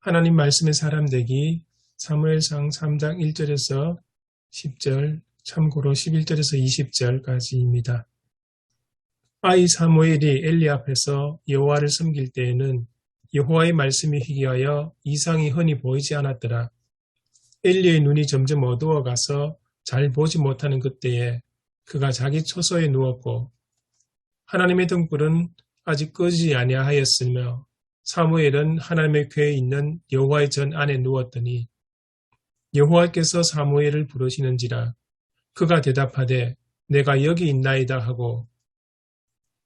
하나님 말씀의 사람 되기 사무엘상 3장 1절에서 10절, 참고로 11절에서 20절까지입니다. 아이 사무엘이 엘리 앞에서 여호와를 섬길 때에는 여호와의 말씀이 희귀하여 이상이 흔히 보이지 않았더라. 엘리의 눈이 점점 어두워가서 잘 보지 못하는 그때에 그가 자기 처소에 누웠고 하나님의 등불은 아직 끄지 아니하였으며 사무엘은 하나님의 궤에 있는 여호와의 전 안에 누웠더니 여호와께서 사무엘을 부르시는지라 그가 대답하되 내가 여기 있나이다 하고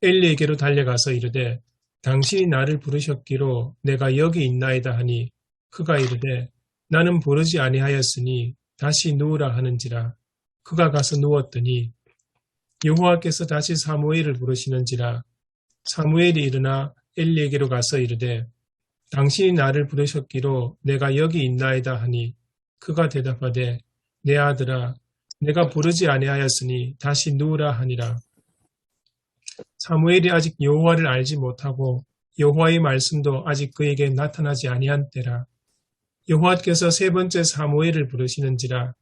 엘리에게로 달려가서 이르되 당신이 나를 부르셨기로 내가 여기 있나이다 하니 그가 이르되 나는 부르지 아니하였으니 다시 누우라 하는지라 그가 가서 누웠더니 여호와께서 다시 사무엘을 부르시는지라 사무엘이 일어나 엘리에게로 가서 이르되 당신이 나를 부르셨기로 내가 여기 있나이다 하니 그가 대답하되 내 아들아 내가 부르지 아니하였으니 다시 누우라 하니라. 사무엘이 아직 여호와를 알지 못하고 여호와의 말씀도 아직 그에게 나타나지 아니한 때라. 여호와께서 세 번째 사무엘을 부르시는지라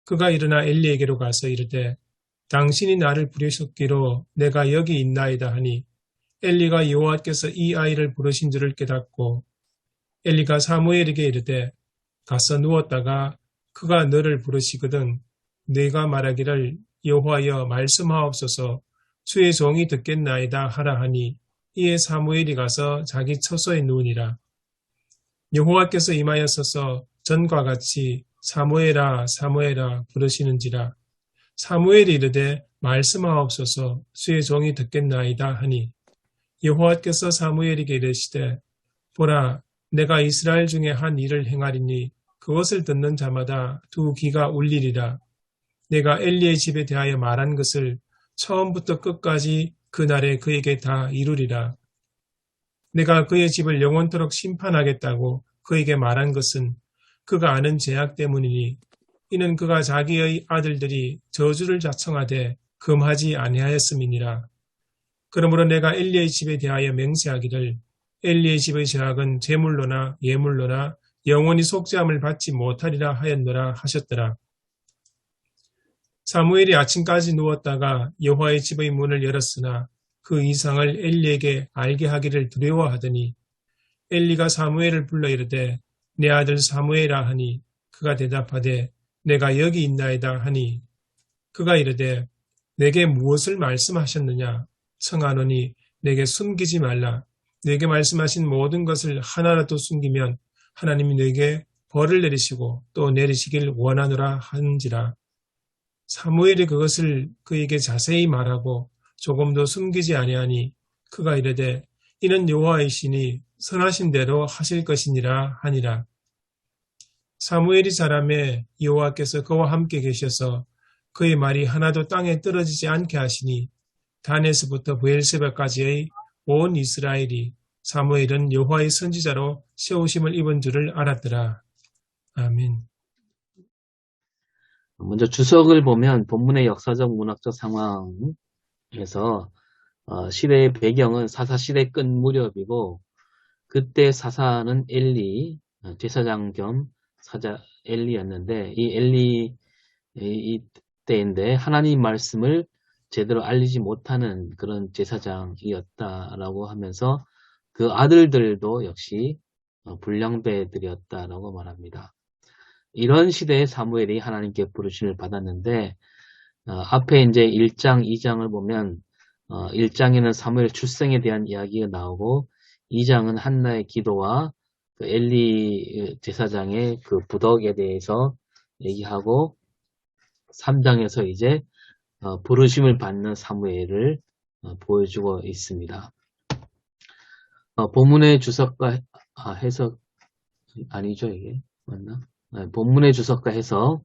그가 일어나 엘리에게로 가서 이르되 당신이 나를 부르셨기로 내가 여기 있나이다 하니 엘리가 여호와께서 이 아이를 부르신 줄을 깨닫고 엘리가 사무엘에게 이르되 가서 누웠다가 그가 너를 부르시거든 네가 말하기를 여호와여 말씀하옵소서 주의 종이 듣겠나이다 하라 하니 이에 사무엘이 가서 자기 처소에 누우니라. 여호와께서 임하였어서 전과 같이 사무엘아 사무엘아 부르시는지라 사무엘이 이르되 말씀하옵소서 주의 종이 듣겠나이다 하니 여호와께서 사무엘에게 이르시되 보라 내가 이스라엘 중에 한 일을 행하리니 그것을 듣는 자마다 두 귀가 울리리라. 내가 엘리의 집에 대하여 말한 것을 처음부터 끝까지 그날에 그에게 다 이루리라. 내가 그의 집을 영원토록 심판하겠다고 그에게 말한 것은 그가 아는 죄악 때문이니 이는 그가 자기의 아들들이 저주를 자청하되 금하지 아니하였음이니라. 그러므로 내가 엘리의 집에 대하여 맹세하기를 엘리의 집의 죄악은 제물로나 예물로나 영원히 속죄함을 받지 못하리라 하였노라 하셨더라. 사무엘이 아침까지 누웠다가 여호와의 집의 문을 열었으나 그 이상을 엘리에게 알게 하기를 두려워하더니 엘리가 사무엘을 불러 이르되 내 아들 사무엘아 하니 그가 대답하되 내가 여기 있나이다 하니 그가 이르되 내게 무엇을 말씀하셨느냐 청하노니 내게 숨기지 말라. 내게 말씀하신 모든 것을 하나라도 숨기면 하나님이 내게 벌을 내리시고 또 내리시길 원하노라 하는지라. 사무엘이 그것을 그에게 자세히 말하고 조금도 숨기지 아니하니 그가 이르되 이는 여호와이시니 선하신 대로 하실 것이니라 하니라. 사무엘이 자라매 여호와께서 그와 함께 계셔서 그의 말이 하나도 땅에 떨어지지 않게 하시니 단에서부터 브엘세바까지의 온 이스라엘이 사무엘은 여호와의 선지자로 세우심을 입은 줄을 알았더라. 아멘. 먼저 주석을 보면 본문의 역사적 문학적 상황에서 시대의 배경은 사사 시대 끝 무렵이고 그때 사사는 엘리, 제사장 겸 사자 엘리였는데 이 엘리 이때인데 하나님 말씀을 제대로 알리지 못하는 그런 제사장이었다라고 하면서 그 아들들도 역시 불량배들이었다라고 말합니다. 이런 시대에 사무엘이 하나님께 부르심을 받았는데 앞에 이제 1장, 2장을 보면 1장에는 사무엘의 출생에 대한 이야기가 나오고 2장은 한나의 기도와 그 엘리 제사장의 그 부덕에 대해서 얘기하고 3장에서 이제 부르심을 받는 사무엘을 보여주고 있습니다. 본문의 주석과 해석 아니죠 이게 맞나? 본문의 주석과 해석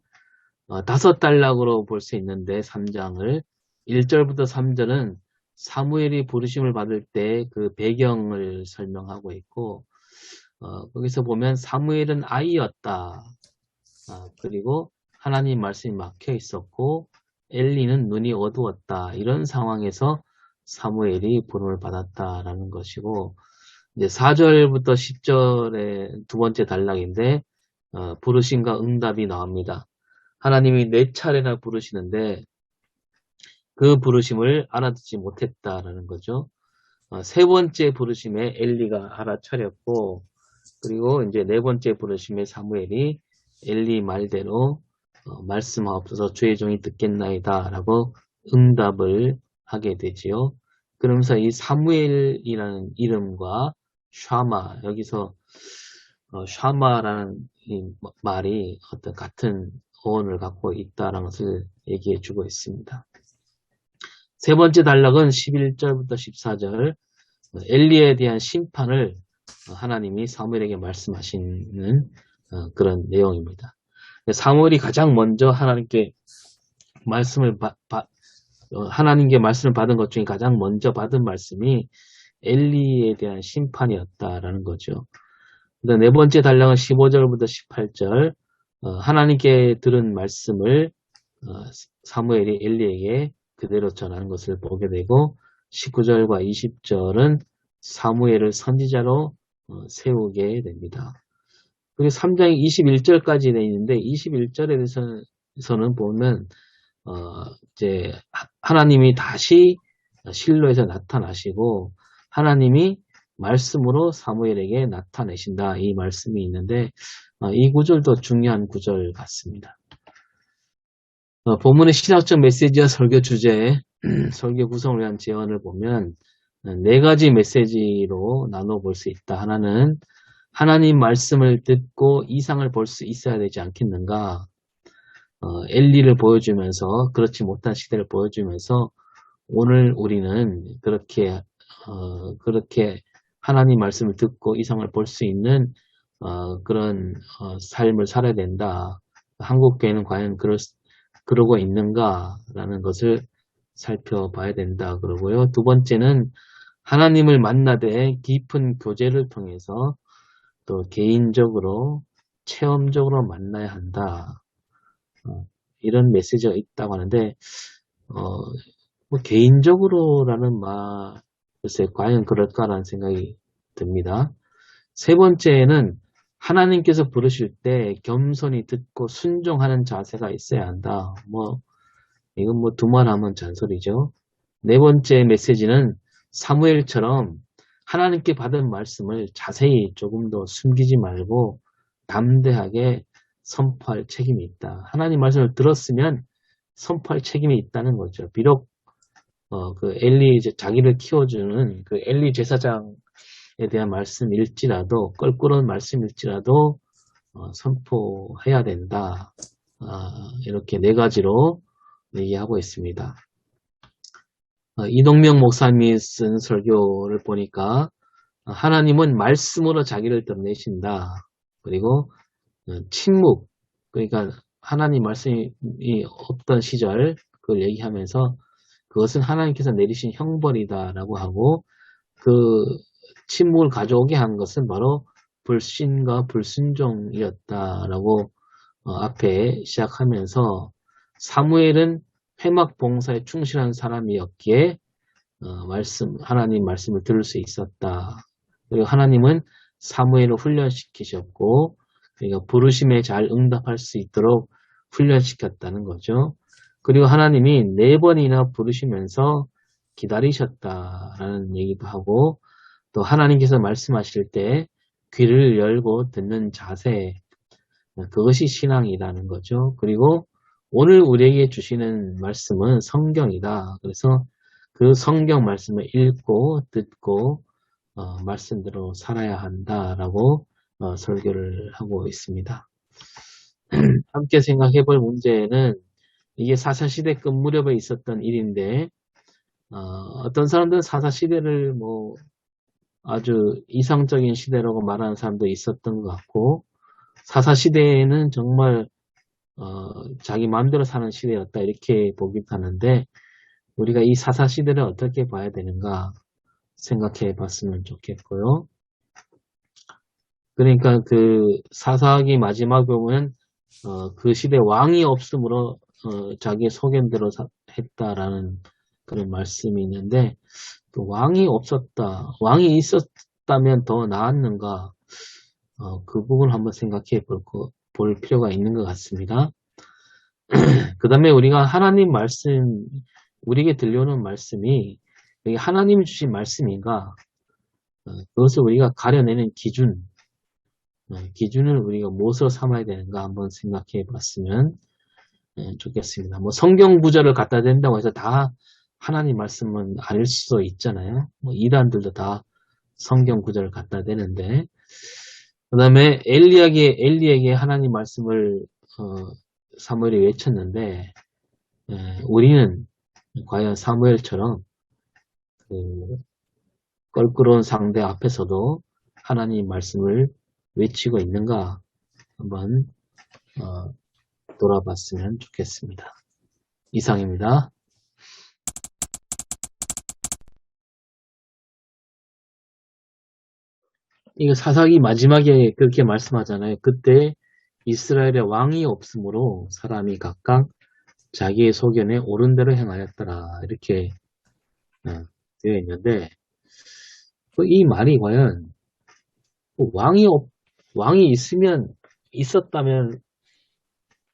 5단락으로 볼 수 있는데 3장을 1절부터 3절은 사무엘이 부르심을 받을 때 그 배경을 설명하고 있고 거기서 보면 사무엘은 아이였다. 그리고 하나님 말씀이 막혀 있었고 엘리는 눈이 어두웠다. 이런 상황에서 사무엘이 부름을 받았다라는 것이고 이제 4절부터 10절의 두 번째 단락인데, 부르심과 응답이 나옵니다. 하나님이 4차례나 부르시는데, 그 부르심을 알아듣지 못했다라는 거죠. 세 번째 부르심에 엘리가 알아차렸고, 그리고 이제 네 번째 부르심에 사무엘이 엘리 말대로 말씀하옵소서 주의 종이 듣겠나이다 라고 응답을 하게 되지요. 그러면서 이 사무엘이라는 이름과 샤마, 여기서 샤마라는 이 말이 어떤 같은 어원을 갖고 있다는 것을 얘기해 주고 있습니다. 세 번째 단락은 11절부터 14절, 엘리에 대한 심판을 하나님이 사무엘에게 말씀하시는 그런 내용입니다. 사무엘이 가장 먼저 하나님께 말씀을 하나님께 말씀을 받은 것 중에 가장 먼저 받은 말씀이 엘리에 대한 심판이었다라는 거죠. 네 번째 단락은 15절부터 18절, 하나님께 들은 말씀을 사무엘이 엘리에게 그대로 전하는 것을 보게 되고, 19절과 20절은 사무엘을 선지자로 세우게 됩니다. 그리고 3장 21절까지 되어 있는데, 21절에 대해서는 보면 이제 하나님이 다시 실로에서 나타나시고 하나님이 말씀으로 사무엘에게 나타내신다, 이 말씀이 있는데, 이 구절도 중요한 구절 같습니다. 본문의 신학적 메시지와 설교 주제, 설교 구성을 위한 제안을 보면 네 가지 메시지로 나눠볼 수 있다. 하나는 하나님 말씀을 듣고 이상을 볼 수 있어야 되지 않겠는가. 엘리를 보여주면서, 그렇지 못한 시대를 보여주면서 오늘 우리는 그렇게 하나님 말씀을 듣고 이상을 볼 수 있는 그런 삶을 살아야 된다. 한국교회는 과연 그러고 있는가라는 것을 살펴봐야 된다 그러고요. 두 번째는 하나님을 만나되 깊은 교제를 통해서 또 개인적으로 체험적으로 만나야 한다. 이런 메시지가 있다고 하는데, 뭐 개인적으로라는 말, 글쎄 과연 그럴까라는 생각이 듭니다. 세 번째는 하나님께서 부르실 때 겸손히 듣고 순종하는 자세가 있어야 한다. 이건 두말하면 잔소리죠. 네 번째 메시지는 사무엘처럼 하나님께 받은 말씀을 자세히 조금 더 숨기지 말고 담대하게 선포할 책임이 있다. 하나님 말씀을 들었으면 선포할 책임이 있다는 거죠. 비록 그 엘리 자기를 키워주는 그 엘리 제사장에 대한 말씀일지라도, 껄끄러운 말씀일지라도 선포해야 된다. 이렇게 네 가지로 얘기하고 있습니다. 이동명 목사님이 쓴 설교를 보니까 하나님은 말씀으로 자기를 드러내신다. 그리고 침묵, 그러니까 하나님 말씀이 없던 시절 그걸 얘기하면서 그것은 하나님께서 내리신 형벌이다라고 하고, 그 침묵을 가져오게 한 것은 바로 불신과 불순종이었다라고 앞에 시작하면서, 사무엘은 회막 봉사에 충실한 사람이었기에 하나님 말씀을 들을 수 있었다. 그리고 하나님은 사무엘을 훈련시키셨고, 그러니까 부르심에 잘 응답할 수 있도록 훈련시켰다는 거죠. 그리고 하나님이 4번이나 부르시면서 기다리셨다라는 얘기도 하고, 또 하나님께서 말씀하실 때 귀를 열고 듣는 자세, 그것이 신앙이라는 거죠. 그리고 오늘 우리에게 주시는 말씀은 성경이다. 그래서 그 성경 말씀을 읽고 듣고 말씀대로 살아야 한다라고 설교를 하고 있습니다. 함께 생각해 볼 문제는, 이게 사사시대 끝 무렵에 있었던 일인데, 어떤 사람들은 사사시대를 아주 이상적인 시대라고 말하는 사람도 있었던 것 같고, 사사시대에는 정말 자기 마음대로 사는 시대였다, 이렇게 보기도 하는데, 우리가 이 사사시대를 어떻게 봐야 되는가 생각해 봤으면 좋겠고요. 그러니까 그 사사기 마지막에 보면 그 시대 왕이 없으므로 자기의 소견대로 했다라는 그런 말씀이 있는데, 또 왕이 없었다. 왕이 있었다면 더 나았는가? 그 부분 한번 생각해 볼 필요가 있는 것 같습니다. 그 다음에 우리가 하나님 말씀, 우리에게 들려오는 말씀이 여기 하나님이 주신 말씀인가? 그것을 우리가 가려내는 기준을 우리가 무엇으로 삼아야 되는가 한번 생각해 봤으면 좋겠습니다. 뭐 성경 구절을 갖다 댄다고 해서 다 하나님 말씀은 아닐 수도 있잖아요. 뭐 이단들도 다 성경 구절을 갖다 대는데, 그 다음에 엘리에게 하나님 말씀을 사무엘이 외쳤는데, 우리는 과연 사무엘처럼 그 껄끄러운 상대 앞에서도 하나님 말씀을 외치고 있는가 한번 돌아봤으면 좋겠습니다. 이상입니다. 이거 사사기 마지막에 그렇게 말씀하잖아요. 그때 이스라엘의 왕이 없으므로 사람이 각각 자기의 소견에 옳은 대로 행하였더라. 이렇게 되어 있는데, 이 말이 과연 왕이 있었다면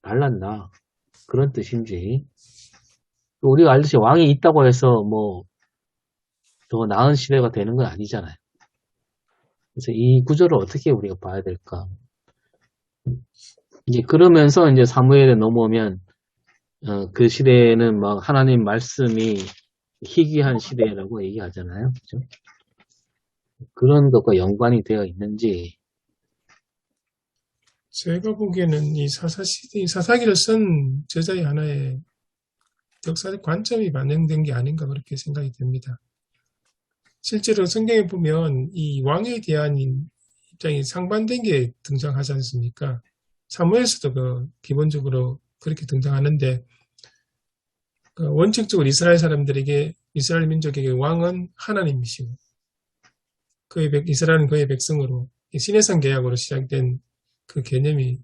달랐나? 그런 뜻인지. 우리가 알듯이 왕이 있다고 해서 뭐 더 나은 시대가 되는 건 아니잖아요. 그래서 이 구절을 어떻게 우리가 봐야 될까? 이제 그러면서 이제 사무엘에 넘어오면 그 시대에는 막 하나님 말씀이 희귀한 시대라고 얘기하잖아요. 그죠? 그런 것과 연관이 되어 있는지. 제가 보기에는 이 사사기를 쓴 저자의 하나의 역사적 관점이 반영된 게 아닌가 그렇게 생각이 됩니다. 실제로 성경에 보면 이 왕에 대한 입장이 상반된 게 등장하지 않습니까? 사무엘서도 기본적으로 그렇게 등장하는데, 원칙적으로 이스라엘 민족에게 왕은 하나님이시고, 이스라엘은 그의 백성으로, 시내산 계약으로 시작된 그 개념이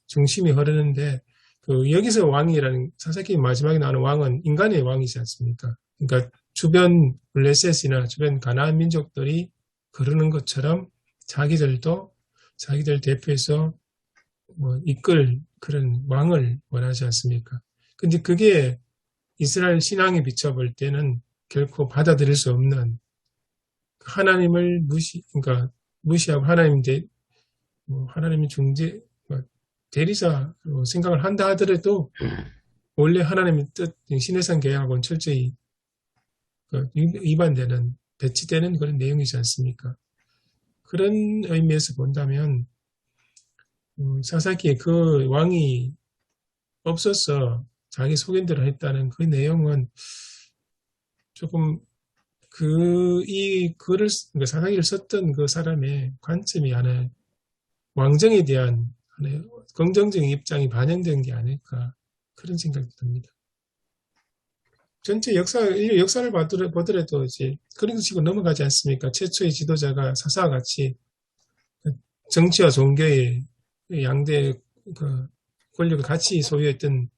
중심이 흐르는데, 여기서 왕이라는, 사사기 마지막에 나오는 왕은 인간의 왕이지 않습니까? 그러니까 주변 블레셋이나 주변 가나안 민족들이 그러는 것처럼 자기들 대표해서 이끌 그런 왕을 원하지 않습니까? 근데 그게 이스라엘 신앙에 비춰볼 때는 결코 받아들일 수 없는, 하나님을 그러니까 무시하고 하나님의 대리자로 생각을 한다 하더라도 원래 하나님의 뜻, 시내산 계약하고는 철저히 위반되는, 배치되는 그런 내용이지 않습니까? 그런 의미에서 본다면 사사기에 그 왕이 없어서 자기 소견대로 했다는 그 내용은 조금 이 글을, 그러니까 사사기를 썼던 그 사람의 관점이 하나의 왕정에 대한 하나의 긍정적인 입장이 반영된 게 아닐까 그런 생각이 듭니다. 전체 인류 역사를 보더라도 이제 그런 식으로 넘어가지 않습니까? 최초의 지도자가 사사와 같이 정치와 종교의 양대 권력을 같이 소유했던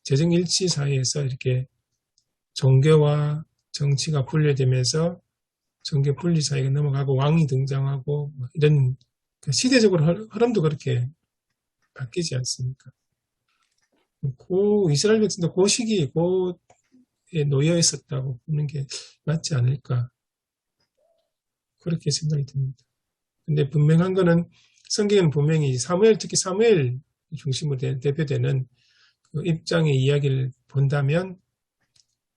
재정일치 사이에서 이렇게 종교와 정치가 분리되면서 종교 분리 사이가 넘어가고 왕이 등장하고 이런 시대적으로 흐름도 그렇게 바뀌지 않습니까? 이스라엘 백성도 그 시기에 놓여 있었다고 보는 게 맞지 않을까 그렇게 생각이 듭니다. 근데 분명한 거는 성경은 분명히 특히 사무엘 중심으로 대표되는 그 입장의 이야기를 본다면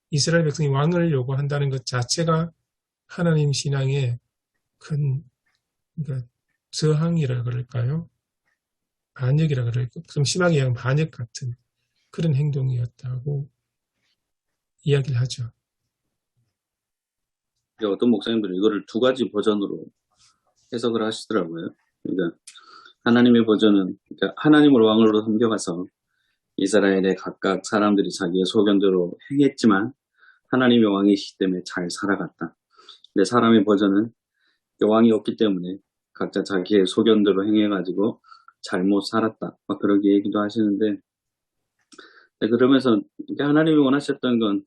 이스라엘 백성이 왕을 요구한다는 것 자체가 하나님 신앙의 큰 그러니까 저항이라 그럴까요? 반역이라 그럴까요? 좀 심하게 얘기하면 반역 같은 그런 행동이었다고 이야기를 하죠. 어떤 목사님들은 이거를 두 가지 버전으로 해석을 하시더라고요. 그러니까 하나님의 버전은 그러니까 하나님을 왕으로 섬겨가서 이스라엘의 각각 사람들이 자기의 소견대로 행했지만 하나님의 왕이시기 때문에 잘 살아갔다. 근데 사람의 버전은 왕이 없기 때문에 각자 자기의 소견대로 행해가지고 잘못 살았다. 막 그렇게 얘기도 하시는데, 그러면서 하나님이 원하셨던 건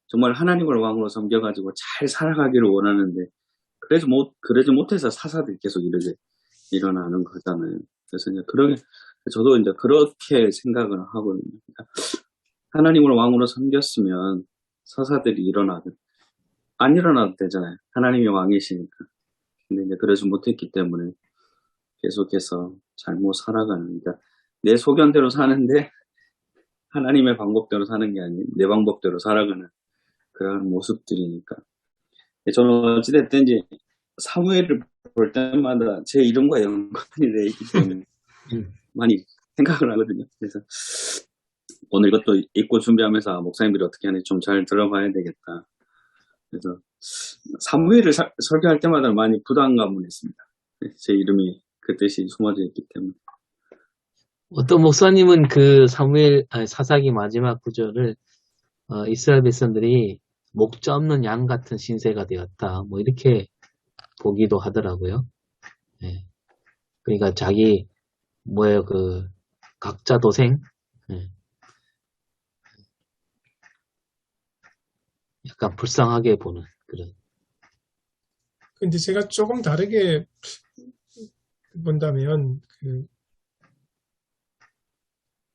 정말 하나님을 왕으로 섬겨가지고 잘 살아가기를 원하는데 그러지 못해서 사사들이 계속 일어나는 거잖아요. 그래서 이제 저도 이제 그렇게 생각을 하거든요. 그러니까 하나님을 왕으로 섬겼으면 사사들이 안 일어나도 되잖아요. 하나님이 왕이시니까. 근데 이제 그러지 못했기 때문에 계속해서 잘못 살아가는, 그러니까 내 소견대로 사는데 하나님의 방법대로 사는 게 아닌 내 방법대로 살아가는 그런 모습들이니까. 저는 어찌됐든지 사무엘을 볼 때마다 제 이름과 연관이 돼 있기 때문에 많이 생각을 하거든요. 그래서 오늘 이것도 읽고 준비하면서 목사님들이 어떻게 하는지 좀 잘 들어봐야 되겠다. 그래서 사무엘을 설교할 때마다 많이 부담감을 했습니다. 제 이름이 그 뜻이 숨어져 있기 때문에. 어떤 목사님은 그 사사기 마지막 구절을 이스라엘 백성들이 목자 없는 양 같은 신세가 되었다. 뭐 이렇게 보기도 하더라고요. 예. 그러니까 자기 각자 도생. 예. 약간 불쌍하게 보는 그런. 근데 제가 조금 다르게 본다면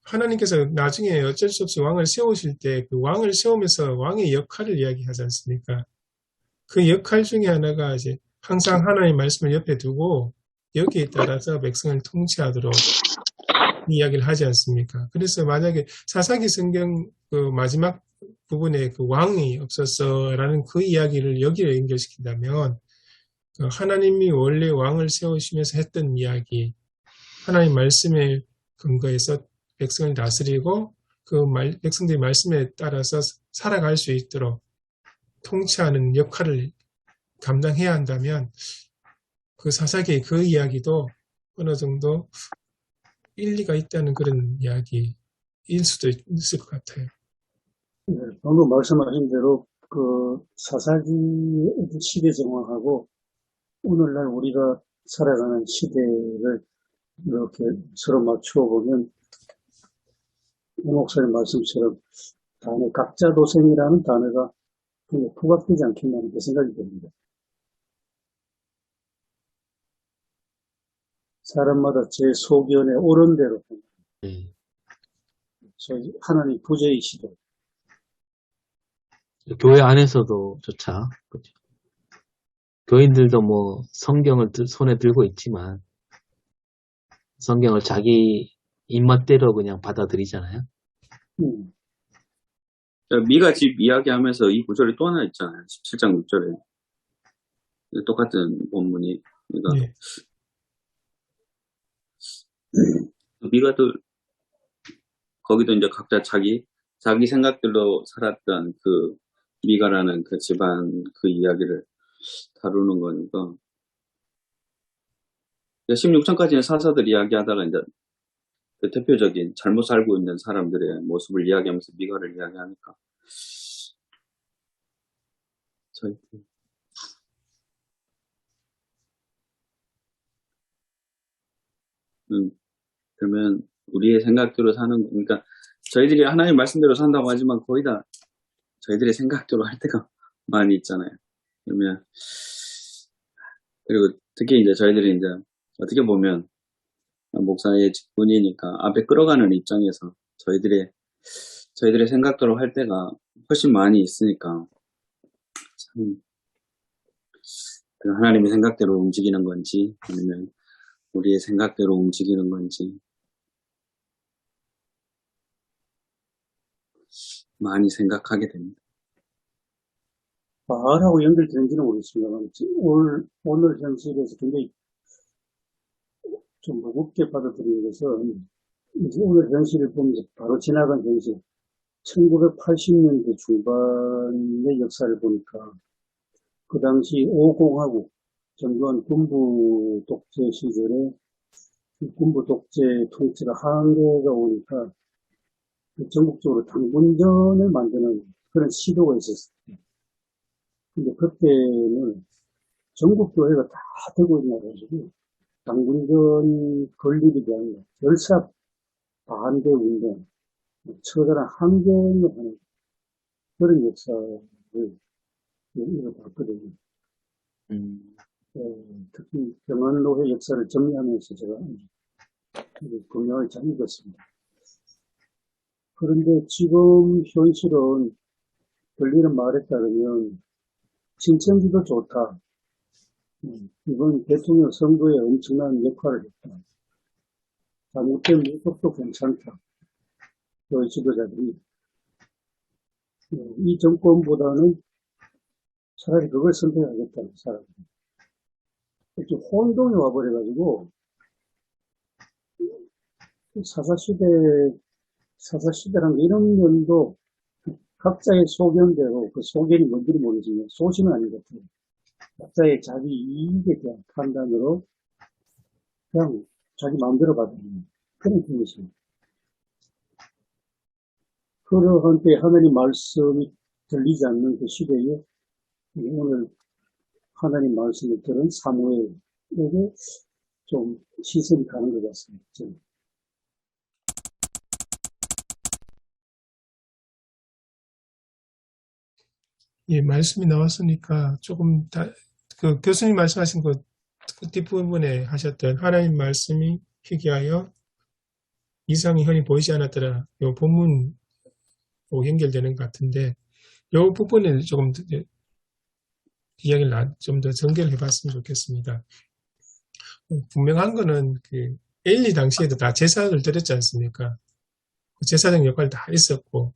하나님께서 나중에 어쩔 수 없이 왕을 세우실 때 그 왕을 세우면서 왕의 역할을 이야기하지 않습니까? 그 역할 중에 하나가 이제 항상 하나님의 말씀을 옆에 두고 여기에 따라서 백성을 통치하도록 이야기를 하지 않습니까? 그래서 만약에 사사기 성경 그 마지막 부분에 그 왕이 없었어라는 그 이야기를 여기에 연결시킨다면 그 하나님이 원래 왕을 세우시면서 했던 이야기, 하나님 말씀에 근거해서 백성을 다스리고 백성들의 말씀에 따라서 살아갈 수 있도록 통치하는 역할을 감당해야 한다면 그 사사기의 그 이야기도 어느 정도 일리가 있다는 그런 이야기일 수도 있을 것 같아요. 네, 방금 말씀하신 대로 그 사사기 시대 정황하고 오늘날 우리가 살아가는 시대를 이렇게 서로 맞추어 보면 이 목사님 말씀처럼 각자 도생이라는 단어가 그냥 부각되지 않겠나 하는 생각이 듭니다. 사람마다 제 소견에 옳은 대로 저희 하나님 부재이시도 교회 안에서도 조차 그렇죠. 교인들도 뭐 성경을 손에 들고 있지만 성경을 자기 입맛대로 그냥 받아들이잖아요. 미가 집 이야기하면서 이 구절이 또 하나 있잖아요. 17장 6절에. 똑같은 본문이. 그러니까 미가도 거기도 이제 각자 자기 생각들로 살았던 그 미가라는 그 집안 그 이야기를 다루는 거니까. 16장까지는 사사들 이야기하다가 이제 그 대표적인 잘못 살고 있는 사람들의 모습을 이야기하면서 미가를 이야기하니까 그러면 우리의 생각대로 사는, 그러니까 저희들이 하나님 말씀대로 산다고 하지만 거의 다 저희들의 생각대로 할 때가 많이 있잖아요. 그러면 그리고 특히 이제 저희들이 이제 어떻게 보면 목사의 직분이니까 앞에 끌어가는 입장에서 저희들의 생각대로 할 때가 훨씬 많이 있으니까 참 그 하나님의 생각대로 움직이는 건지 아니면 우리의 생각대로 움직이는 건지 많이 생각하게 됩니다. 바알하고 연결되는지는 모르겠습니다만 오늘 현실에서 굉장히 좀 무겁게 받아들이는 것은 이제 오늘 현실을 보면서 바로 지나간 현실 1980년대 중반의 역사를 보니까 그 당시 오공화국 전두환 군부 독재 시절에 군부 독재 통치가 한계가 오니까 전국적으로 당군전을 만드는 그런 시도가 있었어요. 근데 그때는 전국 교회가 다 들고 있나가지고 당군전 건립이 아니라 결사 반대 운동, 처절한 항쟁을 하는 그런 역사를 이어봤거든요. 특히 병원노회 역사를 정리하면서 제가 분명히 잘 읽었습니다. 그런데 지금 현실은 들리는 말에 따르면 친천지도 좋다. 이번 대통령 선거에 엄청난 역할을 했다. 잘못된 모습도 괜찮다. 그 지도자들이 이 정권보다는 차라리 그걸 선택하겠다는 사람들. 이렇게 혼동이 와버려가지고 사사시대라는 이런 면도 각자의 소견대로 그 소견이 뭔지는 모르지만 소신은 아닌 것 같아요. 각자의 자기 이익에 대한 판단으로 그냥 자기 마음대로 받는 그런 분이십니다. 그러한 때 하나님 말씀이 들리지 않는 그 시대에 오늘 하나님 말씀을 들은 사무엘에게 좀 시선이 가는 것 같습니다. 저는. 예, 말씀이 나왔으니까 조금 그 교수님 말씀하신 그 뒷부분에 하셨던 하나님 말씀이 희귀하여 이상이 흔히 보이지 않았더라. 요 본문하고 연결되는 것 같은데 요 부분을 조금 이야기를 좀 더 전개를 해봤으면 좋겠습니다. 분명한 거는 그 엘리 당시에도 다 제사를 드렸지 않습니까? 제사장 역할 다 있었고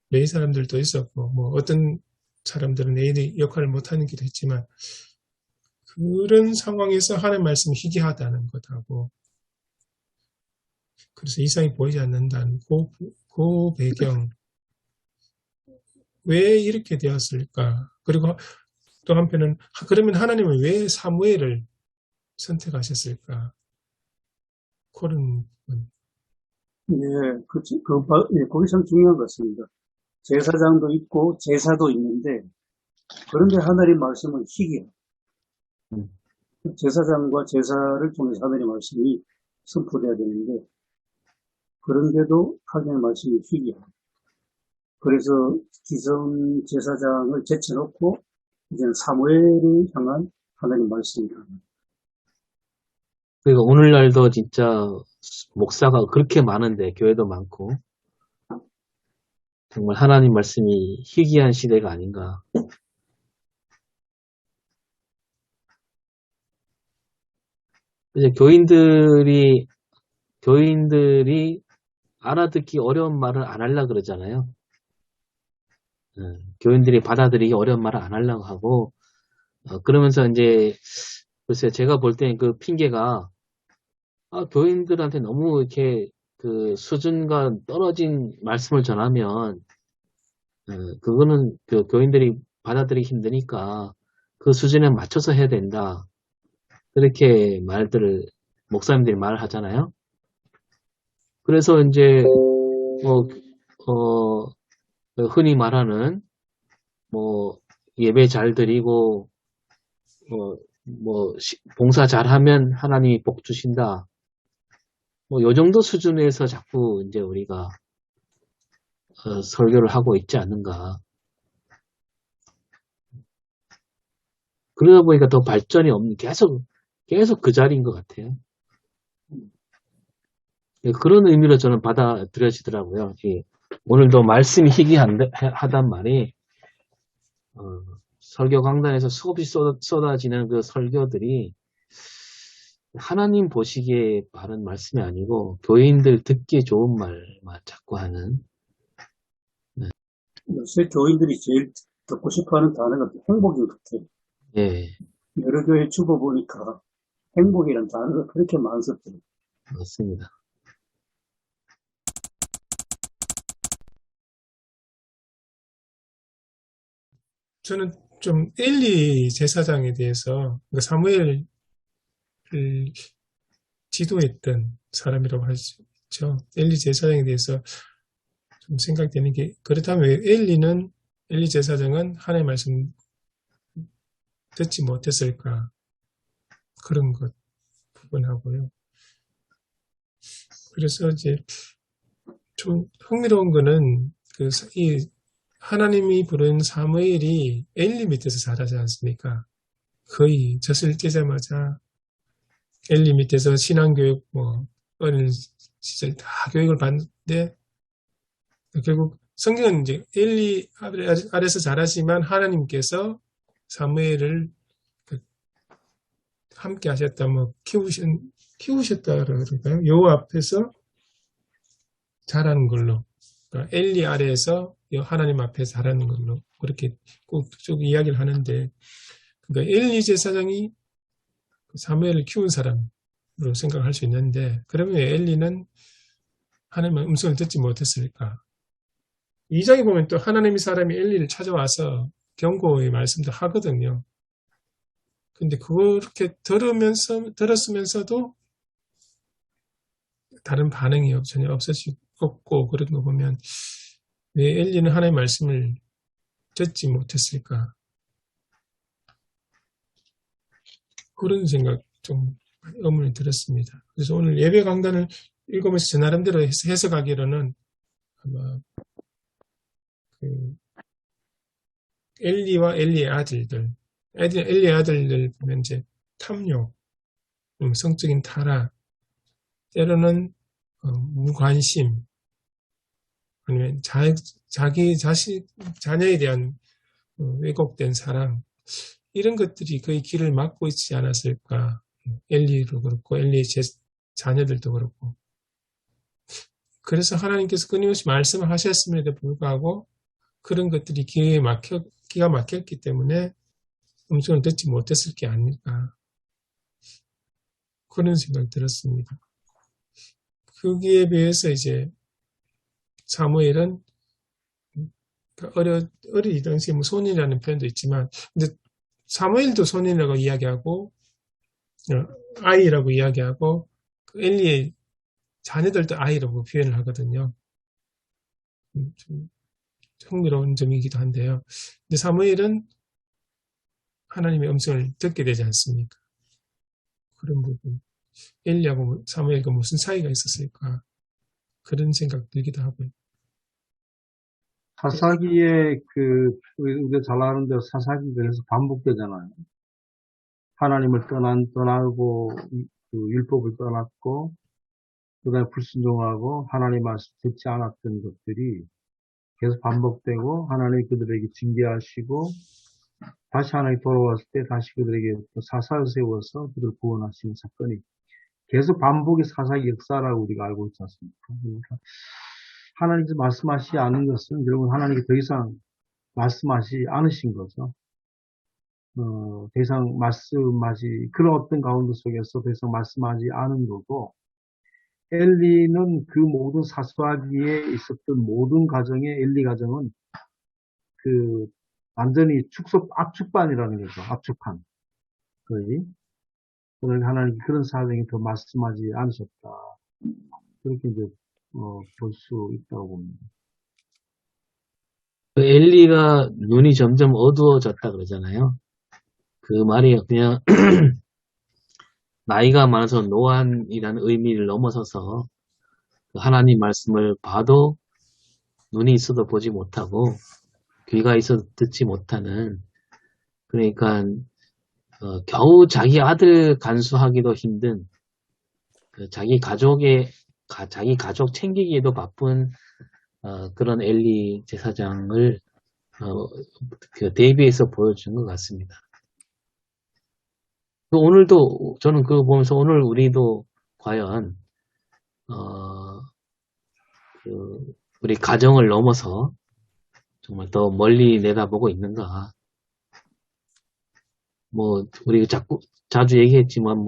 레위 사람들도 있었고 뭐 어떤 사람들은 엘리 역할을 못하는 기도 했지만 그런 상황에서 하나님 말씀이 희귀하다는 것하고 그래서 이상이 보이지 않는다는 그 배경 왜 이렇게 되었을까? 그리고 또 한편은 그러면 하나님은 왜 사무엘을 선택하셨을까? 그런 부분. 거기 참 중요한 것 같습니다. 제사장도 있고 제사도 있는데 그런데 하나님 말씀은 희귀해요. 제사장과 제사를 통해서 하나님 말씀이 선포돼야 되는데 그런데도 하나님 말씀이 희귀해요. 그래서 기성 제사장을 제쳐놓고 이제는 사무엘을 향한 하나님 말씀입니다. 그러니까 오늘날도 진짜 목사가 그렇게 많은데 교회도 많고 정말 하나님 말씀이 희귀한 시대가 아닌가. 이제 교인들이 알아듣기 어려운 말을 안 하려고 그러잖아요. 교인들이 받아들이기 어려운 말을 안 하려고 하고 그러면서 이제 글쎄요, 제가 볼 때는 그 핑계가 교인들한테 너무 이렇게 그 수준과 떨어진 말씀을 전하면 그거는 그 교인들이 받아들이기 힘드니까 그 수준에 맞춰서 해야 된다. 그렇게 목사님들이 말을 하잖아요. 그래서 이제 흔히 말하는 예배 잘 드리고 봉사 잘하면 하나님이 복 주신다. 요 정도 수준에서 자꾸 이제 우리가 설교를 하고 있지 않는가. 그러다 보니까 더 발전이 없는 계속 그 자리인 것 같아요. 그런 의미로 저는 받아들여지더라고요. 오늘도 말씀이 희귀하단 말이 설교 강단에서 수없이 쏟아지는 그 설교들이 하나님 보시기에 바른 말씀이 아니고 교인들 듣기에 좋은 말만 자꾸 하는. 요새 교인들이 제일 듣고 싶어하는 단어가 행복인 것 같아요. 예, 여러 교회 죽어보니까 행복이라는 단어가 그렇게 많았어요. 맞습니다. 저는 좀 엘리 제사장에 대해서 그러니까 사무엘을 지도했던 사람이라고 할 수 있죠. 엘리 제사장에 대해서 좀 생각되는 게 그렇다면 왜 엘리 제사장은 하나님의 말씀 듣지 못했을까? 그런 것 부분하고요. 그래서 이제 좀 흥미로운 거는 이 하나님이 부른 사무엘이 엘리 밑에서 자라지 않습니까? 거의 젖을 떼자마자 엘리 밑에서 신앙교육, 어린 시절 다 교육을 받는데, 결국 성경은 이제 엘리 아래서 자라지만 하나님께서 사무엘을 함께 하셨다, 키우셨다 그럴까요? 여호와 앞에서 자라는 걸로, 그러니까 엘리 아래에서 하나님 앞에 자라는 걸로 그렇게 꼭 쭉 이야기를 하는데, 그러니까 엘리 제사장이 사무엘을 키운 사람으로 생각할 수 있는데, 그러면 엘리는 하나님의 음성을 듣지 못했을까? 2장에 보면 또 하나님의 사람이 엘리를 찾아와서 경고의 말씀도 하거든요. 근데 그렇게 들었으면서도 다른 반응이 전혀 없고 그런 거 보면 왜 엘리는 하나님의 말씀을 듣지 못했을까? 그런 생각 좀 의문이 들었습니다. 그래서 오늘 예배 강단을 읽으면서 제 나름대로 해석하기로는 아마 엘리와 엘리의 아들들, 엘리의 아들들 보면 이제 탐욕, 성적인 타락, 때로는 무관심, 아니면 자기 자녀에 대한 왜곡된 사랑, 이런 것들이 거의 길을 막고 있지 않았을까. 엘리도 그렇고 엘리의 자녀들도 그렇고. 그래서 하나님께서 끊임없이 말씀을 하셨음에도 불구하고 그런 것들이 기가 막혔기 때문에 음성을 듣지 못했을 게 아닐까. 그런 생각이 들었습니다. 거기에 비해서 이제 사무엘은 어리 당시에 손이라는 표현도 있지만, 근데 사무엘도 손이라고 이야기하고 아이라고 이야기하고 엘리의 자녀들도 아이라고 표현을 하거든요. 좀 흥미로운 점이기도 한데요. 근데 사무엘은 하나님의 음성을 듣게 되지 않습니까? 그런 부분. 엘리하고 사무엘과 무슨 사이가 있었을까? 그런 생각 들기도 하고요. 사사기에 우리가 잘 아는 대로 사사기가 계속 반복되잖아요. 하나님을 떠나고, 율법을 떠났고, 그 다음에 불순종하고, 하나님 말씀 듣지 않았던 것들이 계속 반복되고, 하나님이 그들에게 징계하시고, 다시 하나님이 돌아왔을 때 다시 그들에게 또 사사를 세워서 그들을 구원하시는 사건이 계속 반복의 사사기 역사라고 우리가 알고 있지 않습니까? 그러니까 하나님께서 말씀하시지 않은 것은 결국 하나님이 더 이상 말씀하시지 않으신 거죠. 더 이상 그런 어떤 가운데 속에서 더 이상 말씀하지 않은 거고, 엘리는 그 모든 사사기에 있었던 모든 가정의 엘리 가정은 완전히 압축반이라는 거죠. 압축한. 거의. 그러니까 하나님 그런 사정이 더 말씀하지 않으셨다. 그렇게 이제, 볼 수 있다고 봅니다. 엘리가 눈이 점점 어두워졌다 그러잖아요. 그 말이 그냥 나이가 많아서 노안이라는 의미를 넘어서서 하나님 말씀을 봐도 눈이 있어도 보지 못하고 귀가 있어도 듣지 못하는, 그러니까 겨우 자기 아들 간수하기도 힘든, 자기 가족 챙기기에도 바쁜 그런 엘리 제사장을 대비해서 보여준 것 같습니다. 오늘도 저는 그거 보면서 오늘 우리도 과연 우리 가정을 넘어서 정말 더 멀리 내다보고 있는가? 우리 자주 얘기했지만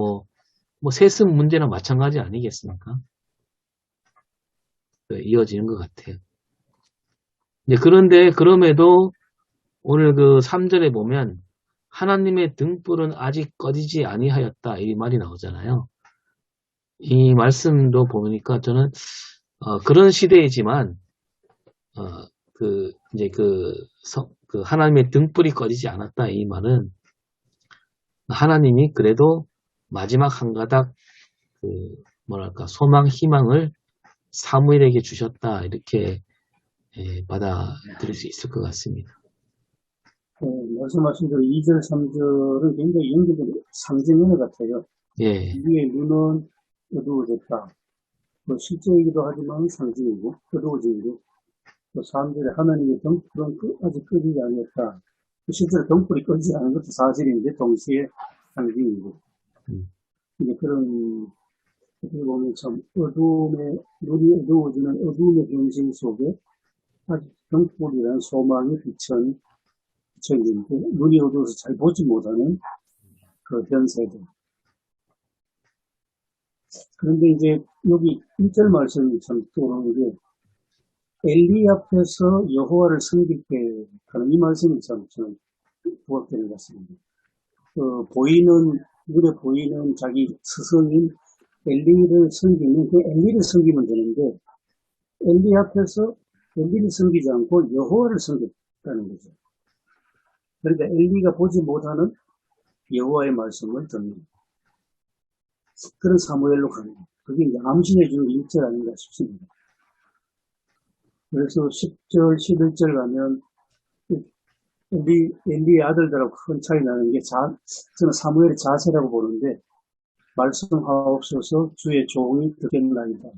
세습 문제나 마찬가지 아니겠습니까? 이어지는 것 같아요. 그런데 그럼에도 오늘 3절에 보면 하나님의 등불은 아직 꺼지지 아니하였다, 이 말이 나오잖아요. 이 말씀도 보니까 저는 그런 시대이지만 하나님의 등불이 꺼지지 않았다, 이 말은 하나님이 그래도 마지막 한 가닥 소망, 희망을 사무엘에게 주셨다, 이렇게 받아들일 수 있을 것 같습니다. 말씀하신 대로 2절, 3절은 굉장히 연결된 상징은혜 같아요. 예, 위에 눈은 어두워졌다. 뭐 실제이기도 하지만 상징이고 어두워지고 또 3절에 하나님의 등불은 아직 끄지 않았다. 실제로 등불이 끄지 않은 것도 사실인데 동시에 상징이고 이제 그런 어떻게 보면 참 눈이 어두워지는 어두움의 현실 속에 아직 등불이라는 소망이 비춰있는데 눈이 어두워서 잘 보지 못하는 그 현세들. 그런데 이제 여기 1절 말씀이 참 떠오르는 게 엘리 앞에서 여호와를 섬길 때 하는 이 말씀이 참 저는 부각되는 것 같습니다. 눈에 보이는 자기 스승인 엘리를 섬기면 그 엘리를 섬기면 되는데 엘리 앞에서 엘리를 섬기지 않고 여호와를 섬겼다는 거죠. 그러니까 엘리가 보지 못하는 여호와의 말씀을 듣는 그런 사무엘로 가는 거예요. 그게 이제 암시해 주는 1절 아닌가 싶습니다. 그래서 10절, 11절 가면 엘리의 아들들하고 큰 차이 나는 게 저는 사무엘의 자세라고 보는데 말씀하옵소서 주의 종이 듣겠나이다.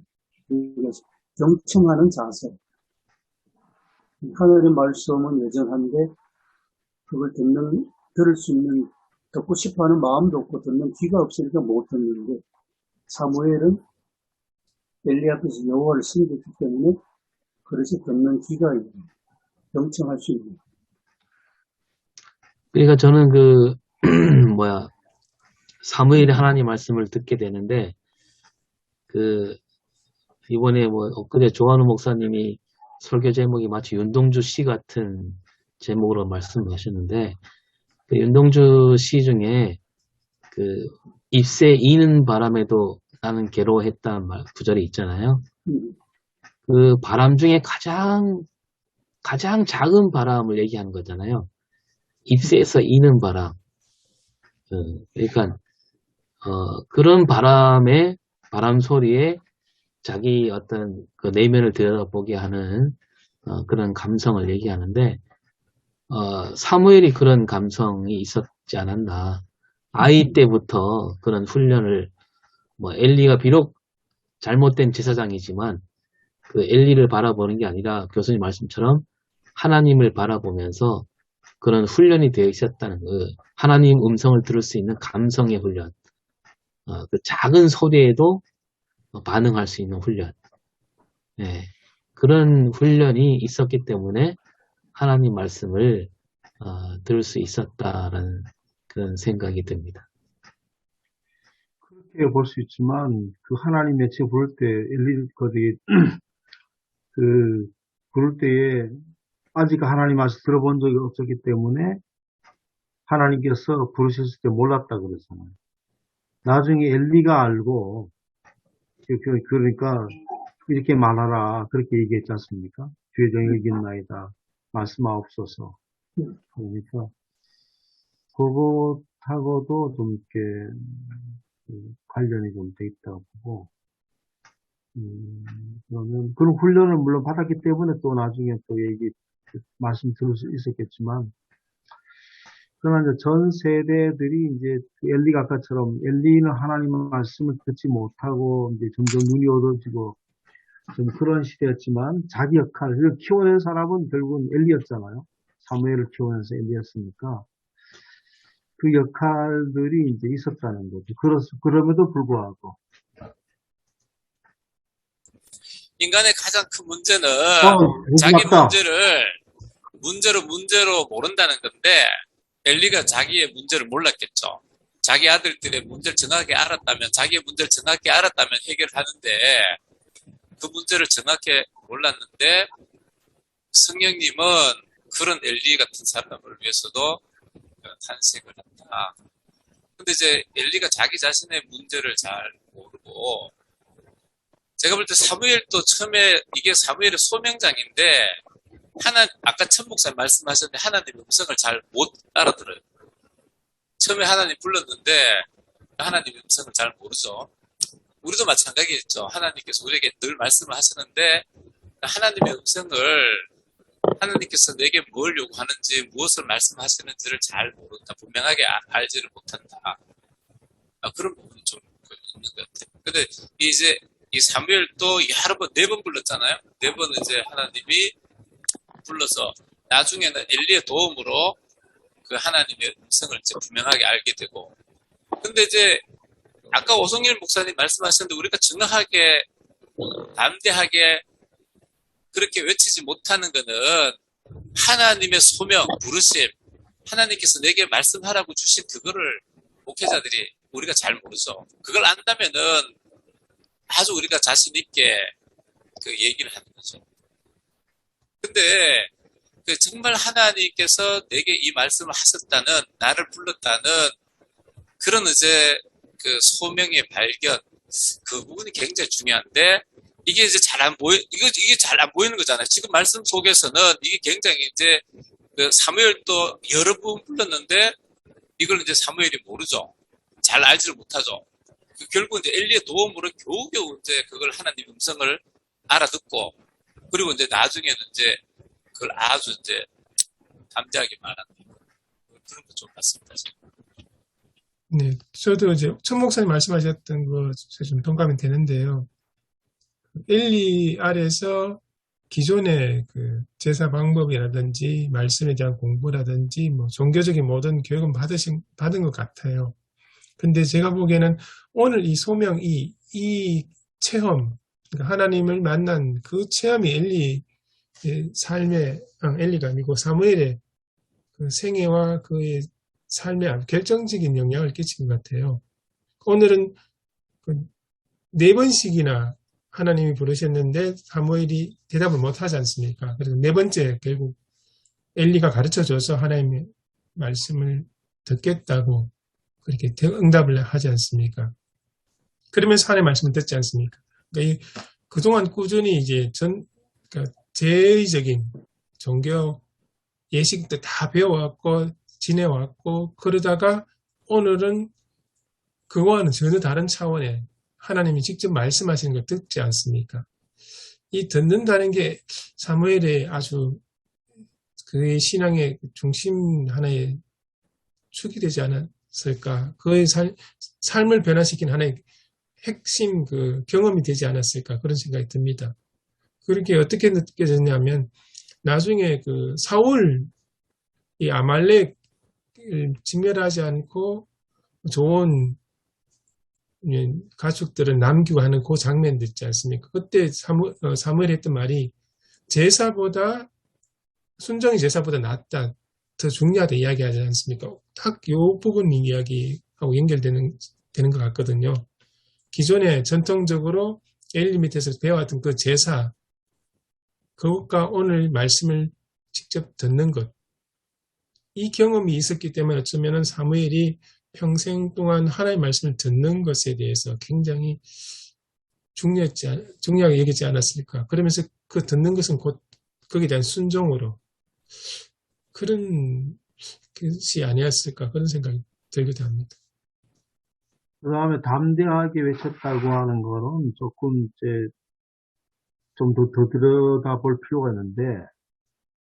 경청하는 자세. 하늘의 말씀은 여전한데 그걸 들을 수 있는 듣고 싶어하는 마음도 없고 듣는 귀가 없으니까 못 듣는데 사무엘은 엘리 앞에서 여호와를 섬겼기 때문에 그래서 듣는 귀가 있는 경청할 수 있는. 그러니까 저는 사무엘의 하나님 말씀을 듣게 되는데, 이번에 엊그제 조한우 목사님이 설교 제목이 마치 윤동주 시 같은 제목으로 말씀하셨는데, 그 윤동주 시 중에 잎새 이는 바람에도 나는 괴로워했다는 구절이 있잖아요. 그 바람 중에 가장 작은 바람을 얘기하는 거잖아요. 잎새에서 이는 바람. 그러니까 그런 바람 소리에 자기 어떤 그 내면을 들여다보게 하는 그런 감성을 얘기하는데, 사무엘이 그런 감성이 있었지 않았나. 아이 때부터 그런 훈련을, 엘리가 비록 잘못된 제사장이지만 그 엘리를 바라보는 게 아니라 교수님 말씀처럼 하나님을 바라보면서 그런 훈련이 되어 있었다는 하나님 음성을 들을 수 있는 감성의 훈련, 그 작은 소리에도 반응할 수 있는 훈련, 그런 훈련이 있었기 때문에 하나님 말씀을 들을 수 있었다라는 그런 생각이 듭니다. 그렇게 볼 수 있지만 그 하나님의 제 부를 때 엘리 부를 때에 아직 하나님 말씀 들어본 적이 없었기 때문에 하나님께서 부르셨을 때 몰랐다 그랬잖아요. 나중에 엘리가 알고 그러니까 이렇게 말하라 그렇게 얘기했지 않습니까? 주의 종이 이겼나이다 말씀하옵소서. 그러니까 그것하고도 좀 이렇게 관련이 좀 돼 있다고 보고 그러면 그런 훈련을 물론 받았기 때문에 또 나중에 또 말씀 들을 수 있었겠지만 그러나 이제 전 세대들이 이제 엘리가 아까처럼 엘리는 하나님의 말씀을 듣지 못하고 이제 점점 눈이 어두워지고 좀 그런 시대였지만 자기 역할을 키워낸 사람은 결국은 엘리였잖아요. 사무엘을 키워내서 엘리였으니까 그 역할들이 이제 있었다는 거죠. 그럼에도 불구하고 인간의 가장 큰 문제는 자기 문제로 모른다는 건데 엘리가 자기의 문제를 몰랐겠죠. 자기 아들들의 문제를 정확하게 알았다면 자기의 문제를 정확히 알았다면 해결하는데 그 문제를 정확히 몰랐는데 성령님은 그런 엘리 같은 사람을 위해서도 탄생을 한다. 근데 이제 엘리가 자기 자신의 문제를 잘 모르고 제가 볼 때 사무엘도 처음에 이게 사무엘의 소명장인데 아까 천 목사님 말씀하셨는데 하나님의 음성을 잘 못 알아들어요. 처음에 하나님 불렀는데 하나님의 음성을 잘 모르죠. 우리도 마찬가지겠죠. 하나님께서 우리에게 늘 말씀을 하시는데 하나님의 음성을 하나님께서 내게 뭘 요구하는지, 무엇을 말씀하시는지를 잘 모른다. 분명하게 알지를 못한다. 그런 부분이 좀 있는 것 같아요. 근데 이제 이 사무엘도 여러 번, 4번 불렀잖아요. 4번 이제 하나님이 불러서 나중에는 엘리의 도움으로 그 하나님의 음성을 이제 분명하게 알게 되고. 근데 이제 아까 오성일 목사님 말씀하셨는데 우리가 정확하게, 담대하게 그렇게 외치지 못하는 거는 하나님의 소명, 부르심, 하나님께서 내게 말씀하라고 주신 그거를 목회자들이 우리가 잘 모르죠. 그걸 안다면은 아주 우리가 자신 있게 그 얘기를 하는 거죠. 근데 그 정말 하나님께서 내게 이 말씀을 하셨다는, 나를 불렀다는 그런 이제 그 소명의 발견, 그 부분이 굉장히 중요한데 이게 이제 잘 안 이게 잘 안 보이는 거잖아요. 지금 말씀 속에서는 이게 굉장히 이제 그 사무엘도 여러 번 불렀는데 이걸 이제 사무엘이 모르죠. 잘 알지를 못하죠. 결국 이제 엘리의 도움으로 겨우겨우 이제 그걸 하나님 음성을 알아듣고, 그리고 이제 나중에는 이제 그걸 아주 이제 담대하게 말하는 그런 거 좀 봤습니다. 네, 저도 이제 천 목사님 말씀하셨던 것에 좀 동감이 되는데요. 엘리 아래서 기존의 그 제사 방법이라든지 말씀에 대한 공부라든지 뭐 종교적인 모든 교육은 받은 것 같아요. 근데 제가 보기에는 오늘 이 소명, 이 체험, 그러니까 하나님을 만난 그 체험이 엘리의 삶의, 엘리가 아니고 사무엘의 그 생애와 그의 삶에 아주 결정적인 영향을 끼친 것 같아요. 오늘은 그 4번씩이나 하나님이 부르셨는데 사무엘이 대답을 못하지 않습니까? 그래서 4번째 결국 엘리가 가르쳐줘서 하나님의 말씀을 듣겠다고 그렇게 응답을 하지 않습니까? 그러면서 하나님의 말씀을 듣지 않습니까? 그러니까 그동안 꾸준히 이제 그러니까 제의적인 종교 예식도 다 배워왔고 지내왔고 그러다가 오늘은 그거와는 전혀 다른 차원의 하나님이 직접 말씀하시는 걸 듣지 않습니까? 이 듣는다는 게 사무엘의 아주 그의 신앙의 중심 하나의 축이 되지 않았을까? 그의 삶을 변화시킨 하나의 핵심 그 경험이 되지 않았을까? 그런 생각이 듭니다. 그렇게 어떻게 느껴졌냐면 나중에 그 사울 이 아말렉을 진멸하지 않고 좋은 가축들을 남기고 하는 그 장면도 있지 않습니까? 그때 사무엘이 했던 말이 순종이 제사보다 낫다, 더 중요하다 이야기하지 않습니까? 딱 이 부분 이야기하고 연결되는 것 같거든요. 기존에 전통적으로 엘리 밑에서 배워왔던 그 제사, 그것과 오늘 말씀을 직접 듣는 것, 이 경험이 있었기 때문에 어쩌면 사무엘이 평생 동안 하나님의 말씀을 듣는 것에 대해서 굉장히 중요하게 여기지 않았을까. 그러면서 그 듣는 것은 곧 거기에 대한 순종으로 그런 것이 아니었을까. 그런 생각이 들기도 합니다. 그 다음에 담대하게 외쳤다고 하는 거는 조금 이제 좀 더 들여다볼 필요가 있는데,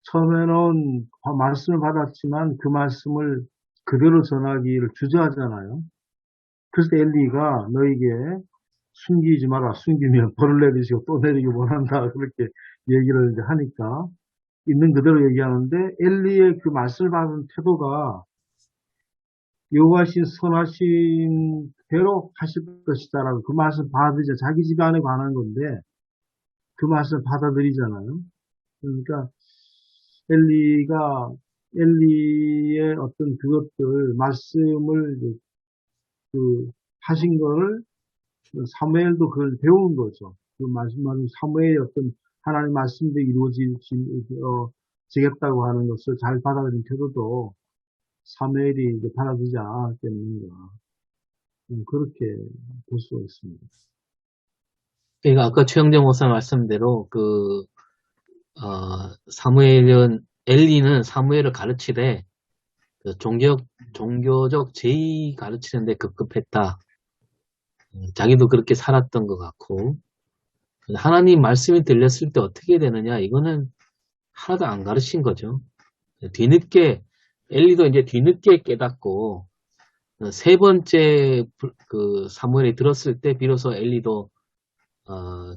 처음에는 말씀을 받았지만 그 말씀을 그대로 전하기를 주저하잖아요. 그래서 엘리가 너에게 숨기지 마라. 숨기면 벌을 내리시고 또 내리기 원한다. 그렇게 얘기를 이제 하니까 있는 그대로 얘기하는데, 엘리의 그 말씀을 받은 태도가 여호와신 선하신 대로 하실 것이다라고 그 말씀 받아들이자. 자기 집안에 관한 건데 그 말씀을 받아들이잖아요. 그러니까 엘리의 어떤 그것들, 말씀을, 하신 거를, 사무엘도 그걸 배운 거죠. 그 말씀하신 사무엘의 어떤 하나님 말씀도 이루어지겠다고 하는 것을 잘 받아들인 태도도 사무엘이 이제 받아들이지 않았겠는가. 그렇게 볼 수가 있습니다. 그러니까 아까 최영정 목사 말씀대로 엘리는 사무엘을 가르치되 그 종교적 제의 가르치는데 급급했다. 자기도 그렇게 살았던 것 같고, 하나님 말씀이 들렸을 때 어떻게 되느냐, 이거는 하나도 안 가르친 거죠. 뒤늦게 엘리도 이제 뒤늦게 깨닫고 세 번째 그 사무엘이 들었을 때 비로소 엘리도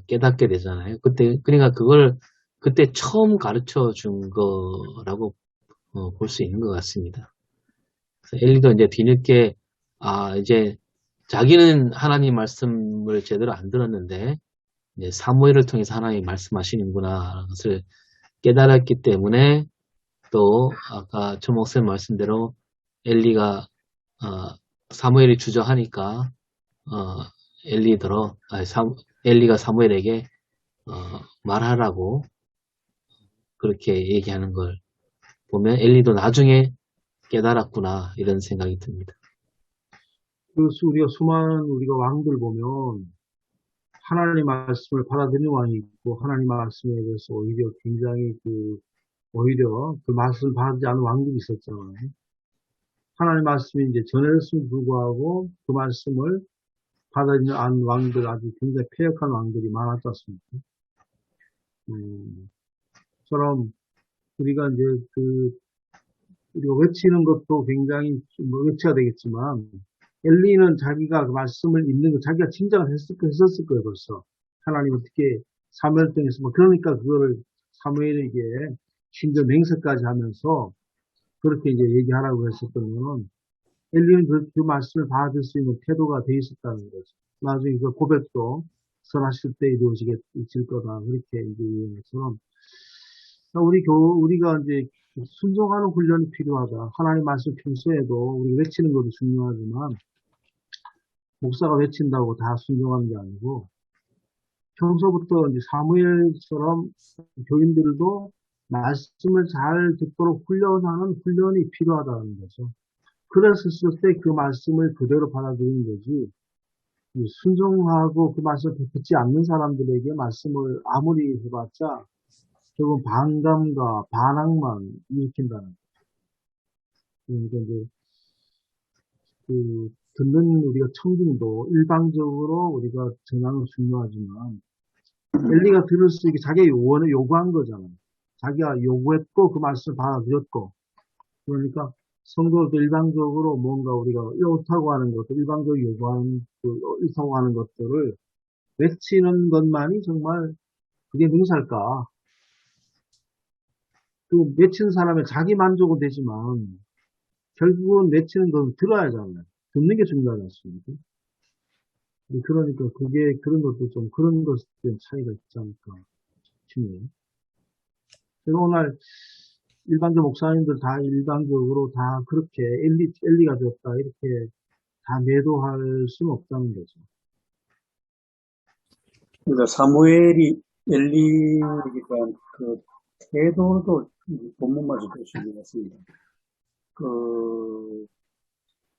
깨닫게 되잖아요. 그때 그러니까 그걸 그때 처음 가르쳐 준 거라고 볼 수 있는 것 같습니다. 그래서 엘리도 이제 뒤늦게 이제 자기는 하나님 말씀을 제대로 안 들었는데 이제 사무엘을 통해서 하나님이 말씀하시는구나 하는 것을 깨달았기 때문에 또 아까 조 목사님 말씀대로 엘리가 사무엘이 주저하니까 엘리가 사무엘에게 말하라고 그렇게 얘기하는 걸 보면 엘리도 나중에 깨달았구나 이런 생각이 듭니다. 그래서 우리가 왕들 보면 하나님 말씀을 받아들이는 왕이 있고 하나님 말씀에 대해서 오히려 굉장히 오히려 그 말씀을 받지 않은 왕들이 있었잖아요. 하나님 말씀이 이제 전해졌음에도 불구하고 그 말씀을 받아들이지 않은 왕들, 아주 굉장히 패역한 왕들이 많았지 않습니까? 처럼 우리가 이제 우리가 외치는 것도 굉장히 외쳐야 되겠지만 엘리는 자기가 그 말씀을 읽는 거 자기가 짐작을 했었을 거예요, 벌써. 하나님 어떻게 사무엘 통해서 그러니까 그거를 사무엘에게 심지어 맹세까지 하면서 그렇게 이제 얘기하라고 했었던 엘리는 그 말씀을 받을 수 있는 태도가 돼 있었다는 거죠. 나중에 그 고백도 선하실 때 이루어질 거다. 그렇게 이제 얘기처럼 우리가 이제 순종하는 훈련이 필요하다. 하나님 말씀 평소에도 우리 외치는 것도 중요하지만 목사가 외친다고 다 순종하는 게 아니고 평소부터 이제 사무엘처럼 교인들도 말씀을 잘 듣도록 훈련하는 훈련이 필요하다는 거죠. 그랬을 때 그 말씀을 그대로 받아들이는 거지. 순종하고 그 말씀을 듣지 않는 사람들에게 말씀을 아무리 해봤자 결국은 반감과 반항만 일으킨다는 거죠. 그러니까 이제 듣는 우리가 청중도 일방적으로 우리가 전하는 건 중요하지만 엘리가 들을 수 있게 자기가 요구한 거잖아요. 자기가 요구했고 그 말씀을 받아들였고 그러니까 성도도 일방적으로 뭔가 우리가 옳다고 하는 것들, 일방적으로 요구하는, 옳다고 하는 것들을 외치는 것만이 정말 그게 능사일까? 그 외치는 사람의 자기 만족은 되지만 결국은 외치는 건 들어야 하잖아요. 듣는 게 중요하지 않습니까? 그러니까 그런 것도 좀 그런 것에 대한 차이가 있지 않을까 싶네요. 제가 오늘 일반적 목사님들 다 일반적으로 다 그렇게 엘리가 되었다 이렇게 다 매도할 수는 없다는 거죠. 그러니까 사무엘이 엘리에 대한 그 태도도 본문마저 볼 수 있는 것 같습니다.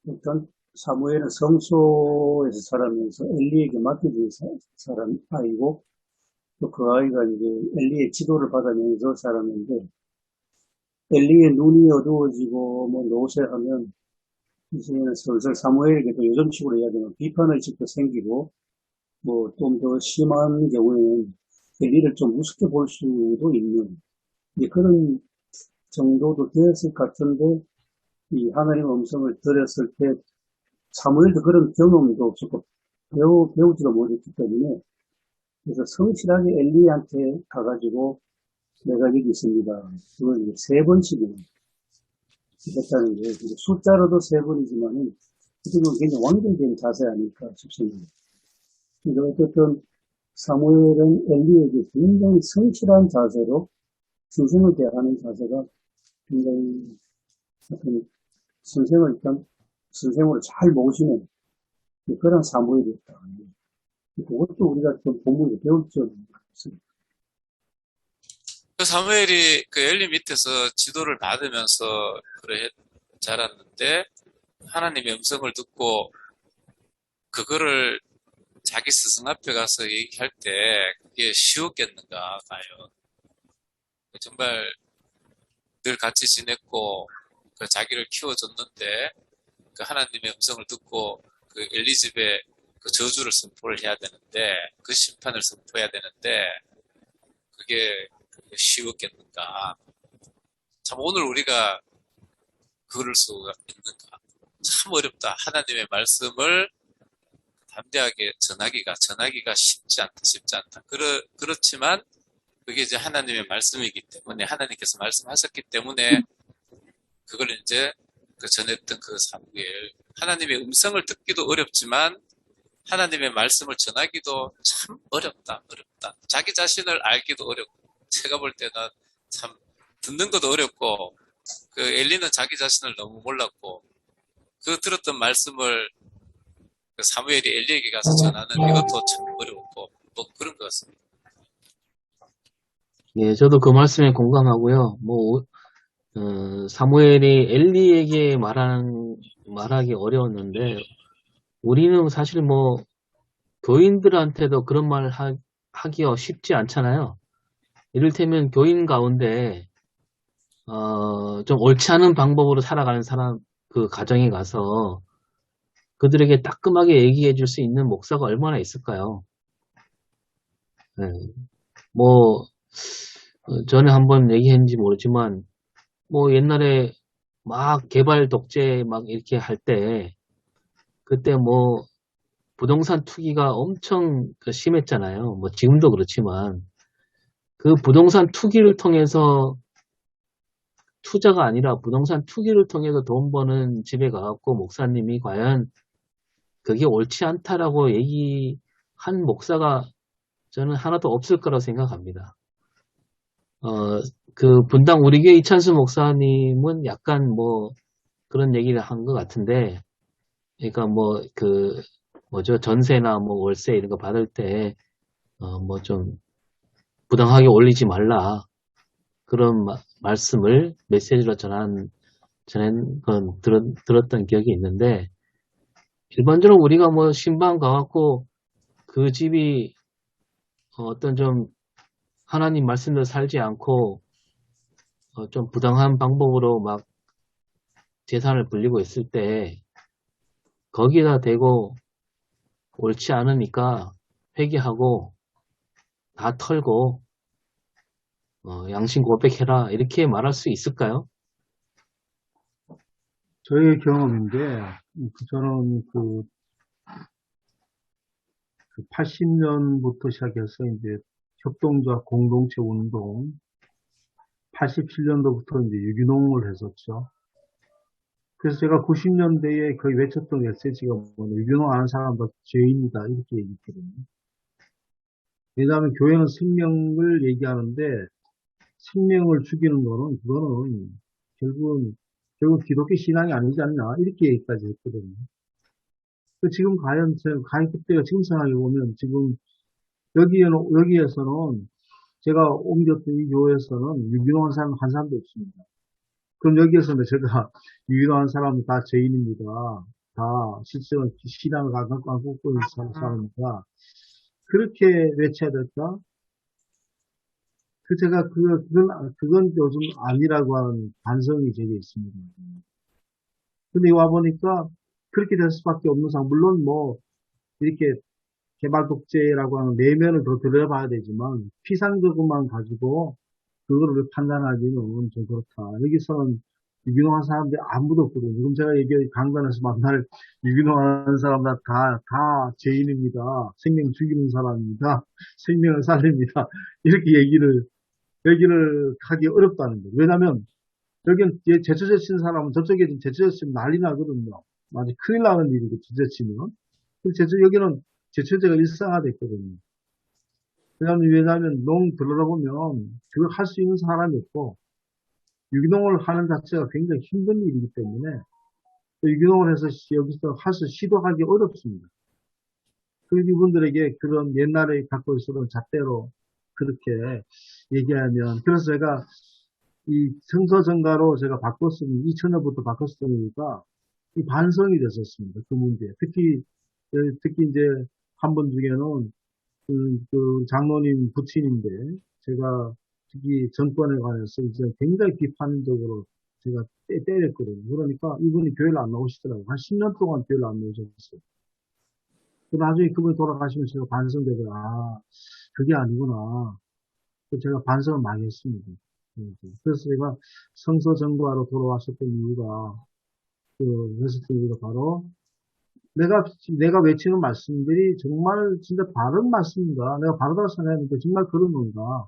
일단 사무엘은 성소에서 자라면서 엘리에게 맡겨진 아이고 또 그 아이가 이제 엘리의 지도를 받으면서 자랐는데 엘리의 눈이 어두워지고 노쇠하면 이제는 슬슬 사무엘에게도 요즘식으로 이야기하면 비판을 짓고 생기고 좀 더 심한 경우에는 엘리를 좀 우습게 볼 수도 있는 그런 정도도 되었을 것 같은데 이 하나님의 음성을 들었을 때 사무엘도 그런 경험도 없었고 배우지도 못했기 때문에 그래서 성실하게 엘리한테 가가지고 내가 여기 있습니다. 그걸 이제 3번씩이나 했다는 거예요. 숫자로도 3번이지만은 지금 굉장히 완전된 자세 아닐까 싶습니다. 그러니까 어쨌든 사무엘은 엘리에게 굉장히 성실한 자세로 선생을 대하는 자세가 굉장히 선생을 일단 선생으로 잘 모시는 그런 사무엘이었다. 그것도 우리가 좀 본문에 배울 점이 있습니다. 그 사무엘이 그 엘리 밑에서 지도를 받으면서 그래 자랐는데 하나님의 음성을 듣고 그거를 자기 스승 앞에 가서 얘기할 때 그게 쉬웠겠는가 봐요. 정말 늘 같이 지냈고 그 자기를 키워줬는데 그 하나님의 음성을 듣고 그 엘리 집에 그 저주를 선포를 해야 되는데 그 심판을 선포해야 되는데 그게 쉬웠겠는가. 참 오늘 우리가 그럴 수가 있는가. 참 어렵다. 하나님의 말씀을 담대하게 전하기가 쉽지 않다. 그렇지만 그게 이제 하나님의 말씀이기 때문에 하나님께서 말씀하셨기 때문에 그걸 이제 그 전했던 그 사무엘 하나님의 음성을 듣기도 어렵지만 하나님의 말씀을 전하기도 참 어렵다. 자기 자신을 알기도 어렵고 제가 볼 때는 참 듣는 것도 어렵고 그 엘리는 자기 자신을 너무 몰랐고 그 들었던 말씀을 그 사무엘이 엘리에게 가서 전하는 이것도 참 어려웠고 뭐 그런 것 같습니다. 예, 저도 그 말씀에 공감하고요. 사무엘이 엘리에게 말하기 어려웠는데, 우리는 사실 교인들한테도 그런 말 하기가 쉽지 않잖아요. 이를테면 교인 가운데, 좀 옳지 않은 방법으로 살아가는 사람, 그 가정에 가서 그들에게 따끔하게 얘기해 줄 수 있는 목사가 얼마나 있을까요? 네. 전에 한번 얘기했는지 모르지만, 옛날에 막 개발 독재 막 이렇게 할 때, 그때 부동산 투기가 엄청 심했잖아요. 지금도 그렇지만, 그 부동산 투기를 통해서 투자가 아니라 부동산 투기를 통해서 돈 버는 집에 가갖고 목사님이 과연 그게 옳지 않다라고 얘기한 목사가 저는 하나도 없을 거라고 생각합니다. 그 분당 우리 교회 이찬수 목사님은 약간 그런 얘기를 한 것 같은데, 그러니까 전세나 월세 이런 거 받을 때, 좀 부당하게 올리지 말라. 그런 말씀을 메시지로 전한 건 들었던 기억이 있는데, 일반적으로 우리가 신방 가갖고 그 집이 어떤 좀 하나님 말씀대로 살지 않고 좀 부당한 방법으로 막 재산을 불리고 있을 때 거기다 대고 옳지 않으니까 회개하고 다 털고 양심 고백해라 이렇게 말할 수 있을까요? 저의 경험인데, 저는 80년부터 시작해서 이제 협동조합 공동체 운동, 87년도부터 이제 유기농을 했었죠. 그래서 제가 90년대에 거의 외쳤던 메시지가 유기농 하는 사람도 죄인이다 이렇게 얘기했거든요. 왜냐하면 교회는 생명을 얘기하는데 생명을 죽이는 그거는 결국 기독교 신앙이 아니지 않나 이렇게 얘기까지 했거든요. 지금 과연 그때가 지금 생각해보면 지금 여기에서는 제가 옮겼던 이 교회에서는 유기농한 사람 한 사람도 없습니다. 그럼 여기에서는 제가 유기농한 사람은 다 죄인입니다. 다 실제로 신앙을 안 갖고 있는 사람입니다. 그렇게 외쳐야 될까? 그건 요즘 아니라고 하는 반성이 제게 있습니다. 근데 와보니까 그렇게 될 수밖에 없는 상황. 물론 이렇게 개발 독재라고 하는 내면을 더 들여다봐야 되지만, 피상적으로만 가지고 그거를 판단하기는 좀 그렇다. 여기서는 유기농한 사람들이 아무도 없거든요. 지금 제가 강단에서 만날 유기농하는 사람들 다 죄인입니다. 생명 죽이는 사람입니다. 생명을 살립니다. 이렇게 얘기를 하기 어렵다는 거예요. 왜냐면, 여기는 제초제 친 사람은 저쪽에 제초제 치면 난리 나거든요. 아주 큰일 나는 일이고, 제초제 치면. 여기는 제초제가 일상화됐거든요. 왜냐면, 들어보면, 그걸 할 수 있는 사람이 없고, 유기농을 하는 자체가 굉장히 힘든 일이기 때문에, 유기농을 해서 여기서 시도하기 어렵습니다. 이분들에게 그런 옛날에 갖고 있었던 잣대로 그렇게 얘기하면, 그래서 제가 이 성서정가로 제가 2000년부터 바꿨던 이유가 이 반성이 됐었습니다. 그 문제. 특히 이제 한 분 중에는 그 장로님 부친인데, 제가 특히 정권에 관해서 이제 굉장히 비판적으로 제가 때렸거든요. 그러니까 이분이 교회를 안 나오시더라고요. 한 10년 동안 교회를 안 나오셨어요. 나중에 그분이 돌아가시면서 제가 반성되고, 그게 아니구나. 제가 반성을 많이 했습니다. 그래서 제가 성서 정과로 돌아왔었던 이유가, 그랬었던 이유가 바로, 내가 외치는 말씀들이 정말 진짜 바른 말씀인가? 내가 바르다고 생각했는데 정말 그런 건가?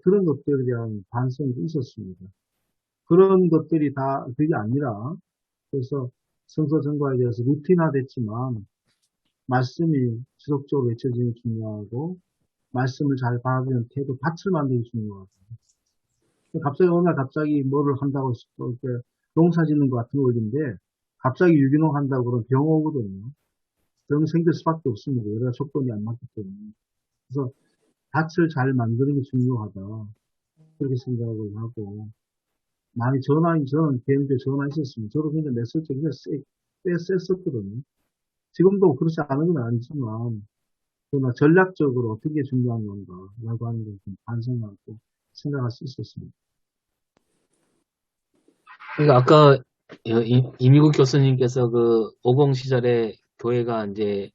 그런 것들에 대한 반성이 있었습니다. 그런 것들이 다 그게 아니라, 그래서 성서 정과에 대해서 루틴화 됐지만, 말씀이 지속적으로 외쳐지는 게 중요하고, 말씀을 잘 받아들이는 태도, 밭을 만드는 게 중요하고, 갑자기 어느 날 갑자기 뭐를 한다고 싶고, 이렇게 농사 짓는 것 같은 원리인데, 갑자기 유기농 한다고 그러면 병 오거든요. 병 생길 수밖에 없습니다. 여러 가지 조건이 안 맞기 때문에. 그래서 밭을 잘 만드는 게 중요하다. 그렇게 생각을 하고, 많이 저는 개인적으로 전화 있었습니다. 저도 굉장히 내 성격이 꽤 셌었거든요. 지금도 그렇지 않은 건 아니지만, 그러나 전략적으로 어떻게 중요한 건가라고 하는 걸 좀 반성하고 생각할 수 있었습니다. 그러니까 아까 이미국 교수님께서 그 50 시절에 교회가 이제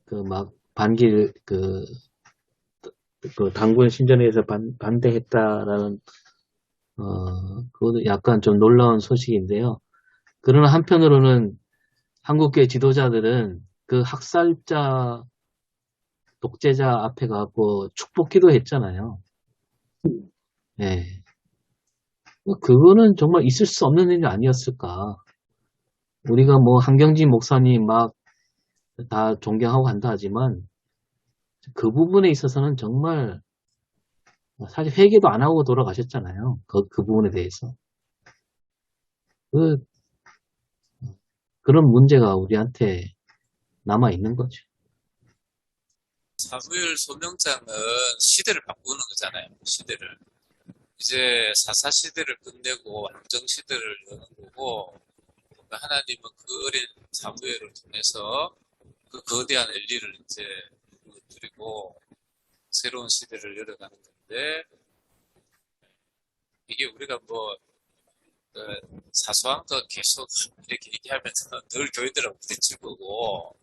그 막 반기를 그 단군 신전에서 반대했다라는 그것도 약간 좀 놀라운 소식인데요. 그러나 한편으로는 한국교회 지도자들은 그 학살자 독재자 앞에 가고 축복기도 했잖아요. 네. 그거는 정말 있을 수 없는 일이 아니었을까. 우리가 뭐 한경진 목사님 막 다 존경하고 한다 하지만 그 부분에 있어서는 정말 사실 회개도 안 하고 돌아가셨잖아요. 그 부분에 대해서. 그런 문제가 우리한테 남아 있는 거죠. 사무엘 소명장은 시대를 바꾸는 거잖아요. 시대를. 이제 사사 시대를 끝내고 왕정 시대를 여는 거고, 하나님은 그 어린 사무엘을 통해서 그 거대한 엘리를 이제 무너뜨리고 새로운 시대를 열어가는 건데, 이게 우리가 뭐 사소한 거 계속 이렇게 얘기하면서 늘 교회들하고 부딪힐 거고,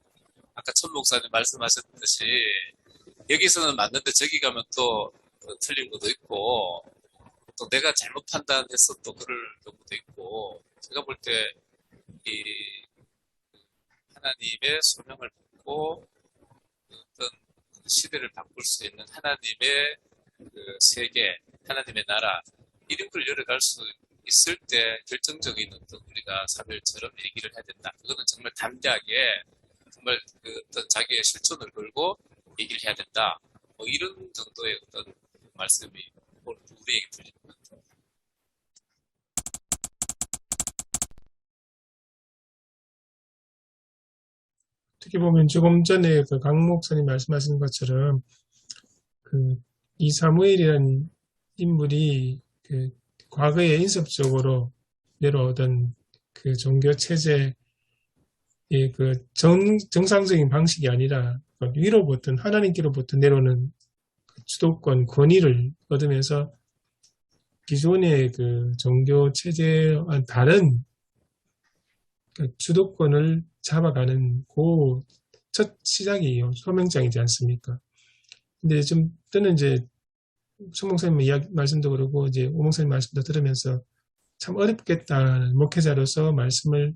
아까 천 목사님 말씀하셨듯이 여기서는 맞는데 저기 가면 또 틀린 것도 있고, 또 내가 잘못 판단해서 또 그럴 경우도 있고, 제가 볼 때 이 하나님의 소명을 받고 어떤 시대를 바꿀 수 있는 하나님의 그 세계, 하나님의 나라, 이런 걸 열어갈 수 있을 때 결정적인 어떤 우리가 사별처럼 얘기를 해야 된다. 그거는 정말 담대하게 정말 그 어떤 자기의 실존을 걸고 얘기를 해야 된다. 뭐 이런 정도의 어떤 말씀이 우리에게 들리는 것 같아요. 어떻게 보면 조금 전에 그 강 목사님 말씀하신 것처럼 이 사무엘이라는 인물이 그 과거에 인습적으로 내려오던 그 종교 체제의 그 정상적인 방식이 아니라 위로부터 하나님께로부터 내려오는 그 주도권 권위를 얻으면서 기존의 그 종교 체제와 다른 그 주도권을 잡아가는 그 첫 시작이 소명장이지 않습니까? 근데 좀 저는 이제 천 목사님 말씀도 그러고 이제 오 목사님 말씀도 들으면서 참 어렵겠다, 목회자로서 말씀을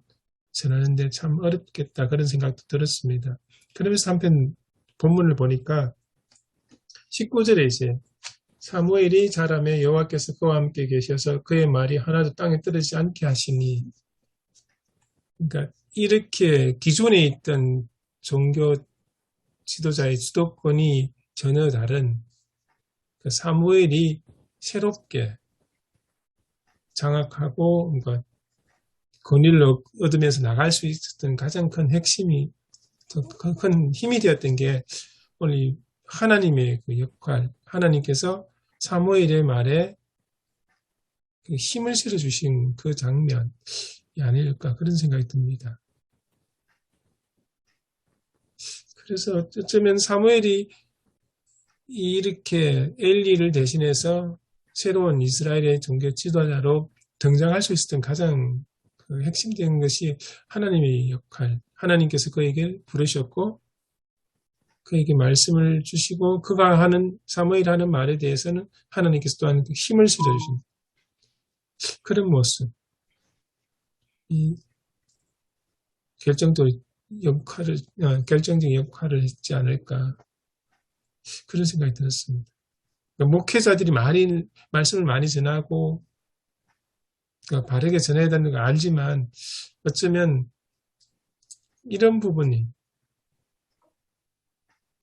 전하는데 참 어렵겠다 그런 생각도 들었습니다. 그러면서 한편 본문을 보니까 19절에 이제 사무엘이 자라매 여호와께서 그와 함께 계셔서 그의 말이 하나도 땅에 떨어지지 않게 하시니, 그러니까 이렇게 기존에 있던 종교 지도자의 주도권이 전혀 다른 그 사무엘이 새롭게 장악하고 그러니까 권위를 얻으면서 나갈 수 있었던 가장 큰 핵심이 더 큰 힘이 되었던 게 오늘 하나님의 그 역할, 하나님께서 사무엘의 말에 그 힘을 실어주신 그 장면이 아닐까 그런 생각이 듭니다. 그래서 어쩌면 사무엘이 이렇게 엘리를 대신해서 새로운 이스라엘의 종교 지도자로 등장할 수 있었던 가장 그 핵심적인 것이 하나님의 역할, 하나님께서 그에게 부르셨고 그에게 말씀을 주시고 그가 하는 사무엘 하는 말에 대해서는 하나님께서 또한 힘을 실어주십니다. 그런 모습, 이 결정적인 역할을 했지 않을까 그런 생각이 들었습니다. 그러니까 목회자들이 말씀을 많이 전하고 그러니까 바르게 전해야 되는 걸 알지만 어쩌면 이런 부분이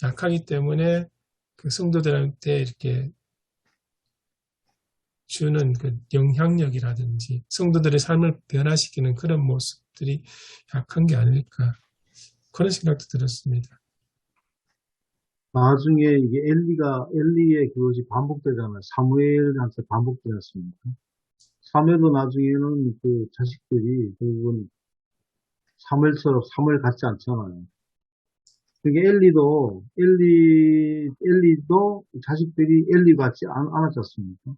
약하기 때문에 그 성도들한테 이렇게 주는 그 영향력이라든지 성도들의 삶을 변화시키는 그런 모습들이 약한 게 아닐까 그런 생각도 들었습니다. 나중에 이게 엘리의 그것이 반복되잖아요. 사무엘한테 반복되지 않습니까? 사무엘도 나중에는 그 자식들이 결국은 사무엘 같지 않잖아요. 그게 엘리도 자식들이 엘리 같지 않았지 않습니까?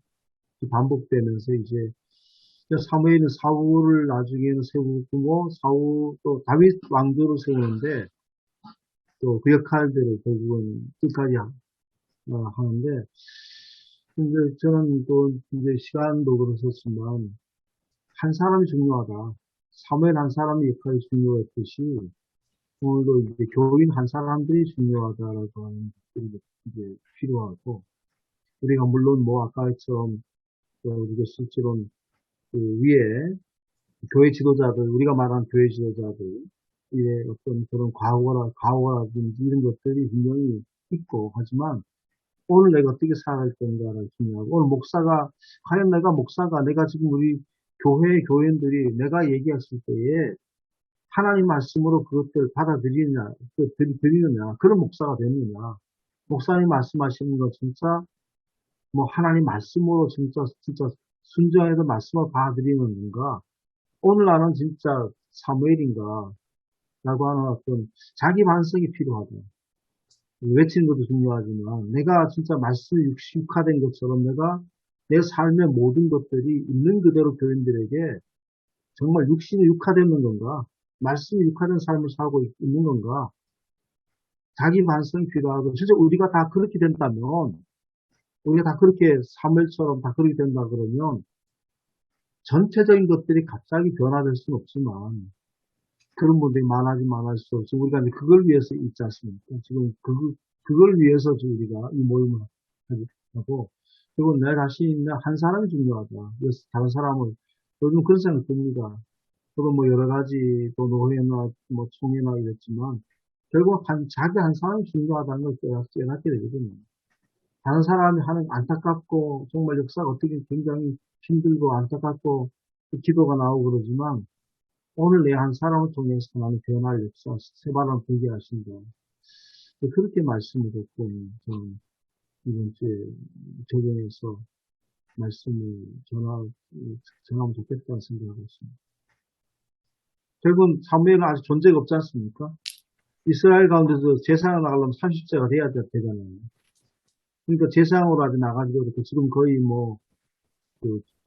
반복되면서 이제 사무엘은 사울을 나중에는 세우고 사울 또 다윗 왕조를 세우는데 또 그 역할대로 결국은 끝까지 하는데 근데 저는 또 이제 시간도 그렇었지만 한 사람이 중요하다. 사무엘 한 사람의 역할이 중요했듯이 오늘도 이제 교인 한 사람들이 중요하다라고 하는 것들이 이제 필요하고 우리가 물론 뭐 아까처럼 우리가 실제로 그 위에 교회 지도자들 우리가 말한 교회 지도자들 의 어떤 그런 과거라든지 이런 것들이 분명히 있고 하지만 오늘 내가 어떻게 살아갈 건가가 중요하고 오늘 과연 내가 지금 우리 교인들이 내가 얘기했을 때에 하나님 말씀으로 그것들 받아들이느냐 드리느냐 그런 목사가 되느냐 목사님 말씀하시는 거 진짜 뭐 하나님 말씀으로 진짜 순종해서 말씀을 받아들이는 건가 오늘 나는 진짜 사무엘인가 라고 하는 어떤 자기 반성이 필요하다. 외치는 것도 중요하지만 내가 진짜 말씀이 육화된 것처럼 내가 내 삶의 모든 것들이 있는 그대로 교인들에게 정말 육신이 육화되는 건가? 말씀이 육화된 삶을 살고 있는 건가? 자기 반성이 필요하고 실제 우리가 다 그렇게 된다면 우리가 다 그렇게 사무엘처럼 다 그렇게 된다 그러면 전체적인 것들이 갑자기 변화될 수는 없지만 그런 분들이 많아질수록 지금 우리가 이제 그걸 위해서 있지 않습니까? 지금 그걸 위해서 지금 우리가 이 모임을 하고 그리고 내 자신이 한 사람이 중요하다. 그래서 다른 사람을 요즘 그런 생각 듭니다. 저도 뭐 여러 가지 또 노회나 뭐 총회나 이랬지만 결국 자기 한 사람이 중요하다는 걸 깨닫게 되거든요. 다른 사람이 하는 안타깝고 정말 역사가 어떻게 굉장히 힘들고 안타깝고 기도가 나오고 그러지만 오늘 내 한 사람을 통해서 하나님 변화의 역사 세바람 되게 하신다. 그렇게 말씀을 듣고 저는 이번 주에 적용해서 말씀을 전하면 좋겠다는 생각을 했습니다. 결국은 사무엘은 아직 존재가 없지 않습니까? 이스라엘 가운데서 제사장 나가려면 30세가 돼야 되잖아요. 그러니까 제사장으로 아직 나가지고 그렇고 지금 거의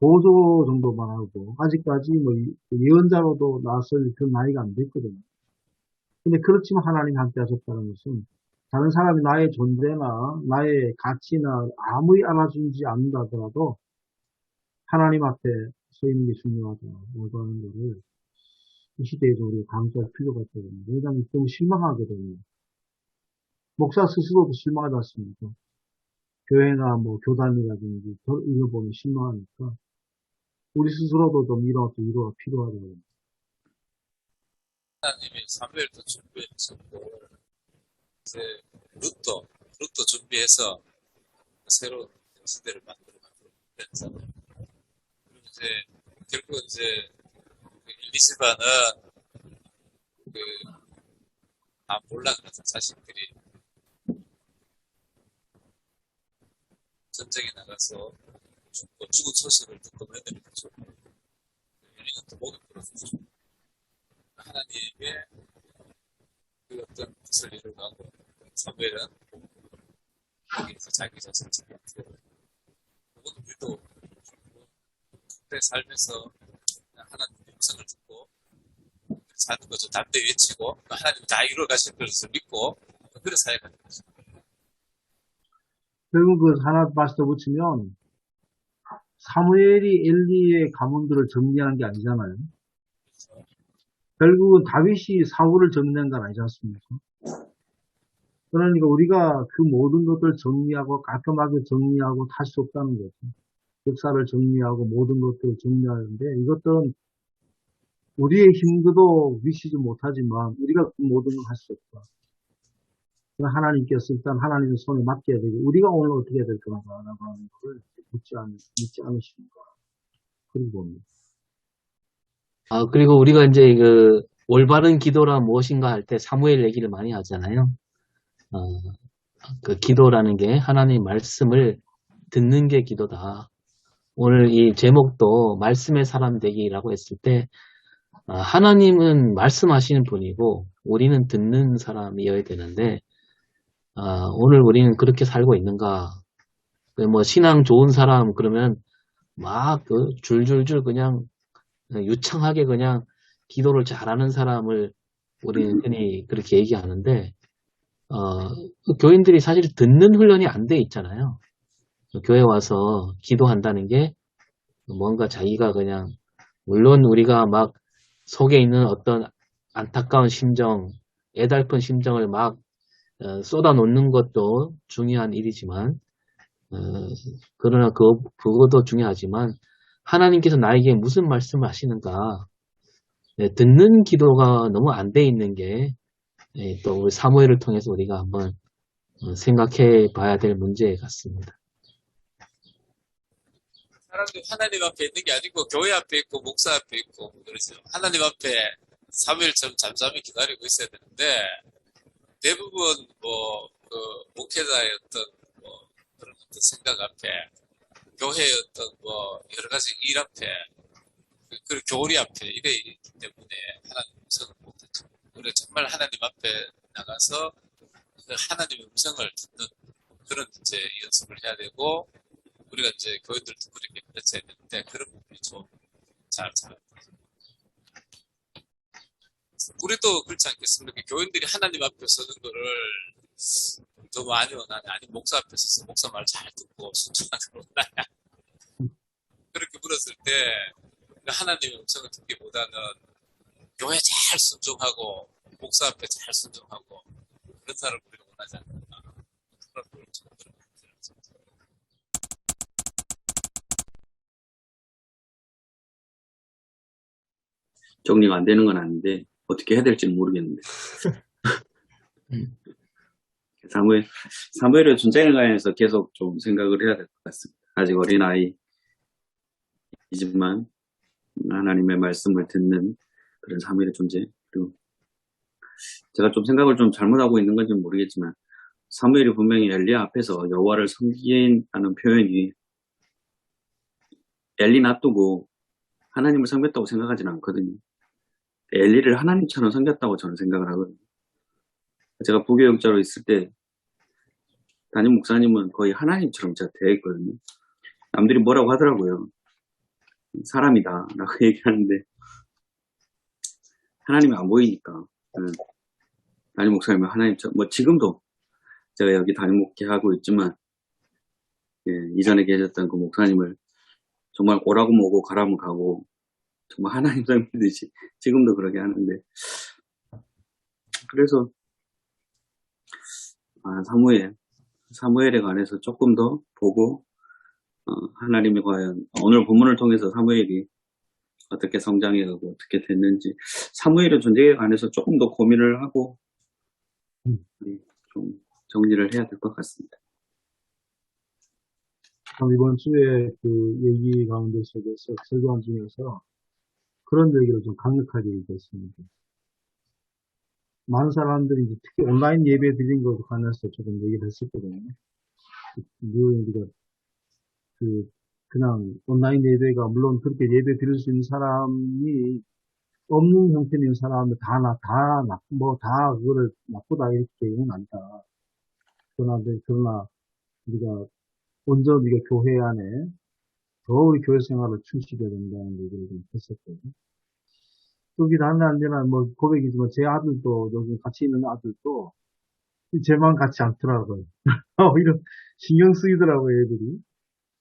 보조 정도만 하고 아직까지 예언자로도 나설 그 나이가 안 됐거든요. 근데 그렇지만 하나님 함께 하셨다는 것은 다른 사람이 나의 존재나 나의 가치나 아무리 알아주지 않는다 하더라도 하나님 앞에 서 있는 게 중요하다라고 하는 거를 이 시대에 좀 우리가 강조할 필요가 있거든요. 왜냐하면 너무 실망하거든요. 목사 스스로도 실망하지 않습니까? 교회나 뭐 교단이라든지 이거 보면 실망하니까 우리 스스로도 좀 이런 위로가 필요하다고. 하나님이 사무엘도 준비했었고 이제 룻도 준비해서 새로운 시대를 만들어가면서 그리고 이제 결국 이제 엘리시바는 몰라 그래서 자식들이 전쟁에 나가서 죽은 소식을 듣고 며느리가 죽고 엘리는 또 목이 부러졌죠. 하나님의 그 어떤 뜻을 이루고 사무엘은 거기에서 자기 자신을 지켰고 그건 우리도 그때 살면서 하나님 음성을 듣고 사는 거죠. 담대 외치고 하나님 다 이루어 가실 것을 믿고 그런 사회가 되죠. 결국 그 하나 말씀 더 붙이면 사무엘이 엘리의 가문들을 정리하는 게 아니잖아요. 결국은 다윗이 사울을 정리한 건 아니지 않습니까? 그러니까 우리가 그 모든 것들을 정리하고 깔끔하게 정리하고 할 수 없다는 거죠. 역사를 정리하고 모든 것들을 정리하는데 이것들은 우리의 힘도 미치지 못하지만 우리가 그 모든 걸 할 수 없다. 하나님께서 일단 하나님의 손에 맡겨야 되고 우리가 오늘 어떻게 해야 될까라고 하는 것을 믿지 않으십니까? 그런 겁니다. 그리고 우리가 이제 그 올바른 기도라 무엇인가 할 때 사무엘 얘기를 많이 하잖아요. 어, 그 기도라는 게 하나님 말씀을 듣는 게 기도다. 오늘 이 제목도 말씀의 사람 되기라고 했을 때 하나님은 말씀하시는 분이고 우리는 듣는 사람이어야 되는데 오늘 우리는 그렇게 살고 있는가? 뭐 신앙 좋은 사람 그러면 막 그 줄줄줄 그냥 유창하게 그냥 기도를 잘하는 사람을 우리는 흔히 그렇게 얘기하는데 그 교인들이 사실 듣는 훈련이 안 돼 있잖아요. 교회 와서 기도한다는 게 뭔가 자기가 그냥 물론 우리가 막 속에 있는 어떤 안타까운 심정, 애달픈 심정을 막 쏟아놓는 것도 중요한 일이지만 그러나 그것도 중요하지만 하나님께서 나에게 무슨 말씀을 하시는가 듣는 기도가 너무 안 돼 있는 게 또 우리 사무엘을 통해서 우리가 한번 생각해 봐야 될 문제 같습니다. 사람들이 하나님 앞에 있는 게 아니고 교회 앞에 있고 목사 앞에 있고 그러죠. 하나님 앞에 사무엘처럼 잠잠히 기다리고 있어야 되는데 대부분 그 목회자의 어떤 그런 어떤 생각 앞에 교회의 어떤 여러 가지 일 앞에 그 교리 앞에 이래 있기 때문에 하나님 음성을 못 듣죠. 우리가 정말 하나님 앞에 나가서 그 하나님의 음성을 듣는 그런 이제 연습을 해야 되고 우리가 이제 교인들도 그렇게 가르쳐야 되는데 그런 부분이 좀 잘. 우리도 그렇지 않겠습니까? 교인들이 하나님 앞에 서는 거를 너무 많이 원하냐? 아니 목사 앞에 서서 목사 말 잘 듣고 순종하는 걸 원하냐? 그렇게 물었을 때 하나님의 음성을 듣기보다는 교회 잘 순종하고 목사 앞에 잘 순종하고 그런 사람을 우리가 원하지 않는다. 그런 걸 좀 정리가 안 되는 건 아닌데 어떻게 해야 될지는 모르겠는데 사무엘의 존재에 관해서 계속 좀 생각을 해야 될 것 같습니다. 아직 어린아이이지만 하나님의 말씀을 듣는 그런 사무엘의 존재. 그리고 제가 좀 생각을 좀 잘못하고 있는 건지 모르겠지만 사무엘이 분명히 엘리야 앞에서 여호와를 섬긴다는 표현이 엘리 놔두고 하나님을 섬겼다고 생각하지는 않거든요. 엘리를 하나님처럼 섬겼다고 저는 생각을 하거든요. 제가 부교육자로 있을 때 담임 목사님은 거의 하나님처럼 제가 되어 있거든요. 남들이 뭐라고 하더라고요. 사람이다 라고 얘기하는데 하나님이 안 보이니까 담임 목사님은 하나님처럼 지금도 제가 여기 담임 목회하고 있지만 이전에 계셨던 그 목사님을 정말 오라고 모고 가라면 가고 정말 하나님 섬기듯이 지금도 그러게 하는데 그래서 사무엘에 관해서 조금 더 보고 하나님이 과연 오늘 본문을 통해서 사무엘이 어떻게 성장해가고 어떻게 됐는지 사무엘의 존재에 관해서 조금 더 고민을 하고 좀 정리를 해야 될 것 같습니다. 이번 주에 그 얘기 가운데 속에서 설교한 중에서 그런 얘기를 좀 강력하게 얘기했습니다. 많은 사람들이 이제 특히 온라인 예배 드린 것에 관해서 조금 얘기를 했었거든요. 우리가 그냥 온라인 예배가 물론 그렇게 예배 드릴 수 있는 사람이 없는 형편인 사람은 다 그거를 나쁘다 이렇게 얘기는 아니다. 그러나 우리가 먼저 우리가 교회 안에 더 우리 교회 생활을 충실해야 된다는 얘기를 좀 했었거든요. 여기 다른 안 되나 고백이지만 제 아들도 여기 같이 있는 아들도 제 마음 같지 않더라고요. 오히려 신경 쓰이더라고요, 애들이.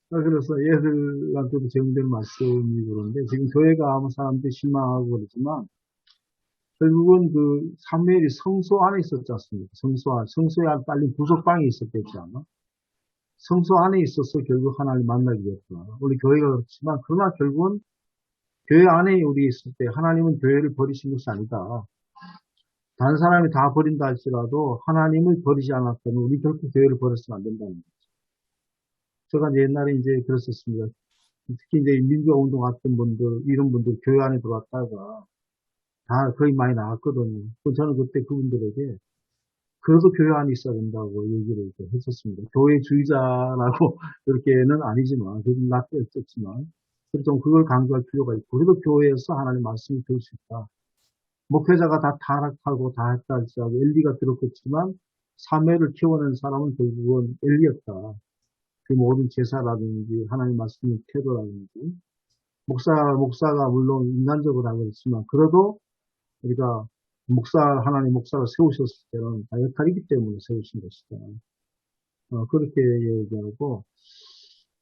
그래서 얘들한테도 제공되는 말씀이 그런데, 지금 교회가 아무 사람들이 실망하고 그러지만, 결국은 그 사무엘이 성소 안에 있었지 않습니까? 성소에 딸린 부속방에 있었겠지 않나? 성소 안에 있어서 결국 하나님 만나게 됐구나. 우리 교회가 그렇지만, 그러나 결국은 교회 안에 우리 있을 때 하나님은 교회를 버리신 것이 아니다. 다른 사람이 다 버린다 할지라도 하나님을 버리지 않았다면 우리 결코 교회를 버렸으면 안 된다는 거죠. 제가 옛날에 이제 그랬었습니다. 특히 이제 민주화 운동 했던 분들, 이런 분들 교회 안에 들어왔다가 다 거의 많이 나왔거든요. 저는 그때 그분들에게 그래도 교회 안에 있어야 된다고 얘기를 했었습니다. 교회주의자라고 그렇게는 아니지만, 그건 낮게 했었지만, 좀 그걸 강조할 필요가 있고, 그래도 교회에서 하나님 말씀을 들을 수 있다. 목회자가 다 타락하고 다 했다 할지라도 엘리가 들었겠지만, 사무엘을 키워낸 사람은 결국은 엘리였다. 그 모든 제사라든지, 하나님 말씀의 태도라든지, 목사가 물론 인간적으로 하고 있지만, 그래도 우리가 하나님 목사를 세우셨을 때는 다 역할이기 때문에 세우신 것이다. 그렇게 얘기하고,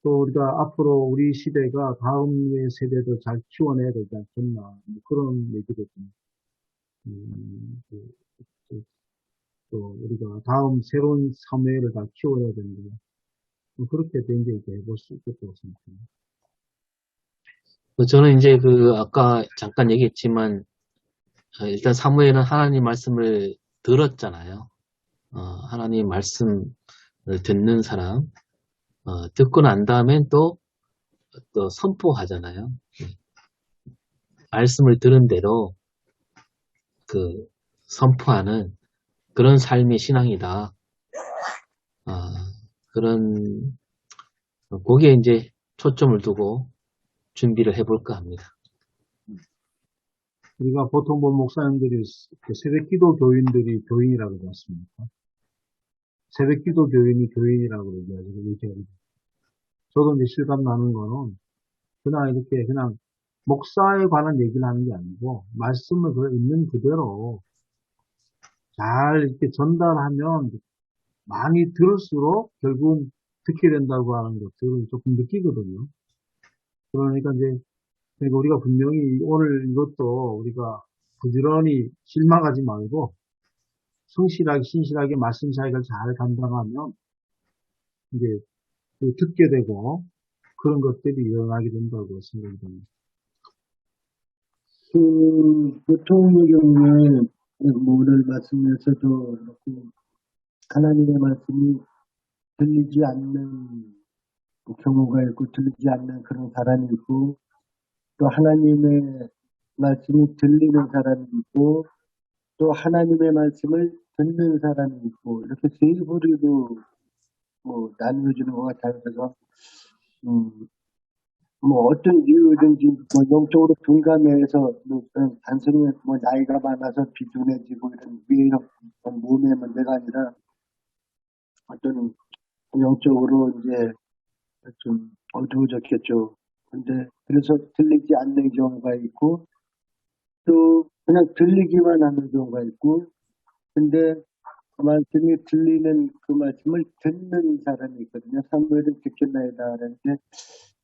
또 우리가 앞으로 우리 시대가 다음의 세대를 잘 키워내야 되지 않겠나, 뭐 그런 얘기도 좀, 또 우리가 다음 새로운 사무엘을 다 키워야 된다. 그렇게 굉장히 해볼 수 있겠다고 생각합니다. 저는 이제 아까 잠깐 얘기했지만, 일단 사무엘은 하나님 말씀을 들었잖아요. 하나님 말씀을 듣는 사람, 듣고 난 다음엔 또 선포하잖아요. 말씀을 들은 대로 선포하는 그런 삶의 신앙이다. 거기에 이제 초점을 두고 준비를 해볼까 합니다. 우리가 보통 본 목사님들이 새벽기도 교인들이 교인이라고 그러지 않습니까? 새벽기도 교인이 교인이라고 그러죠. 저도 이제 실감 나는 거는 그냥 이렇게 그냥 목사에 관한 얘기를 하는 게 아니고 말씀을 있는 그대로 잘 이렇게 전달하면 많이 들을수록 결국은 듣게 된다고 하는 것들을 조금 느끼거든요. 그러니까 우리가 분명히 오늘 이것도 우리가 부지런히 실망하지 말고 신실하게 말씀 사역을 잘 감당하면 이제 듣게 되고 그런 것들이 일어나게 된다고 생각이 듭니다. 보통의 경우에 오늘 말씀에서도 그렇고 하나님의 말씀이 들리지 않는 경우가 있고 들리지 않는 그런 사람이 있고 또 하나님의 말씀이 들리는 사람이 있고 또 하나님의 말씀을 듣는 사람이 있고 이렇게 세 부류로 나누어지는 것 같아요. 그래서 어떤 이유든지 영적으로 둔감해서 단순히 나이가 많아서 비둔해지고 이런 위해력 몸의 문제가 아니라 어떤 영적으로 이제 좀 어두워졌겠죠. 근데 그래서 들리지 않는 경우가 있고 또 그냥 들리기만 하는 경우가 있고 근데 그 말씀이 들리는 그 말씀을 듣는 사람이 있거든요. 사무엘은 듣겠나이다 하는데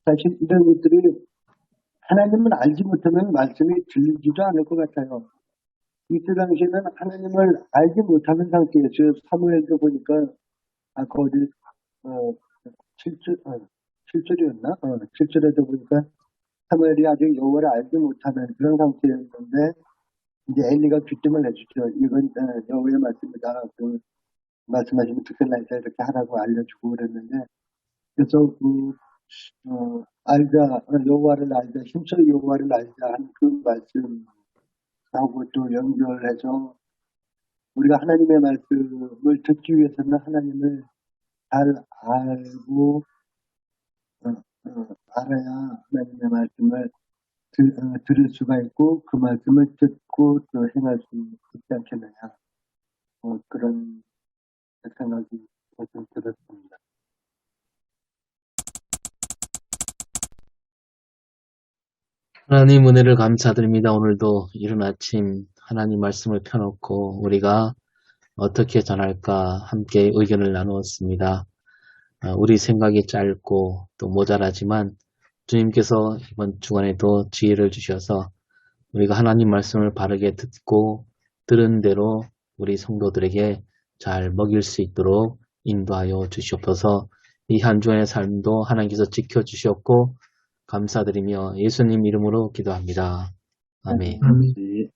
사실 이런 것들이 하나님을 알지 못하면 말씀이 들리지도 않을 것 같아요. 이때 당시에는 하나님을 알지 못하는 상태였어요. 사무엘도 보니까 아까 어디 7절이었나? 7절에도 보니까 사무엘이 아직 여호와를 알지 못하는 그런 상태였는데 이제 엘리가 귀뜸을 해주죠. 이건 여호와의 말씀이다. 말씀하시면 듣겠나이다 이렇게 하라고 알려주고 그랬는데 그래서 여호와를 알자, 힘써 여호와를 알자 하는 그 말씀하고 또 연결해서 우리가 하나님의 말씀을 듣기 위해서는 하나님을 잘 알고 알아야 하나님의 말씀을 들을 수가 있고 그 말씀을 듣고 또 행할 수 있지 않겠느냐 그런 생각이 좀 들었습니다. 하나님 은혜를 감사드립니다. 오늘도 이른 아침 하나님 말씀을 펴놓고 우리가 어떻게 전할까 함께 의견을 나누었습니다. 우리 생각이 짧고 또 모자라지만 주님께서 이번 주간에도 지혜를 주셔서 우리가 하나님 말씀을 바르게 듣고 들은 대로 우리 성도들에게 잘 먹일 수 있도록 인도하여 주시옵소서. 이 한 주간의 삶도 하나님께서 지켜주셨고 감사드리며 예수님 이름으로 기도합니다. 아멘. 아멘. 네.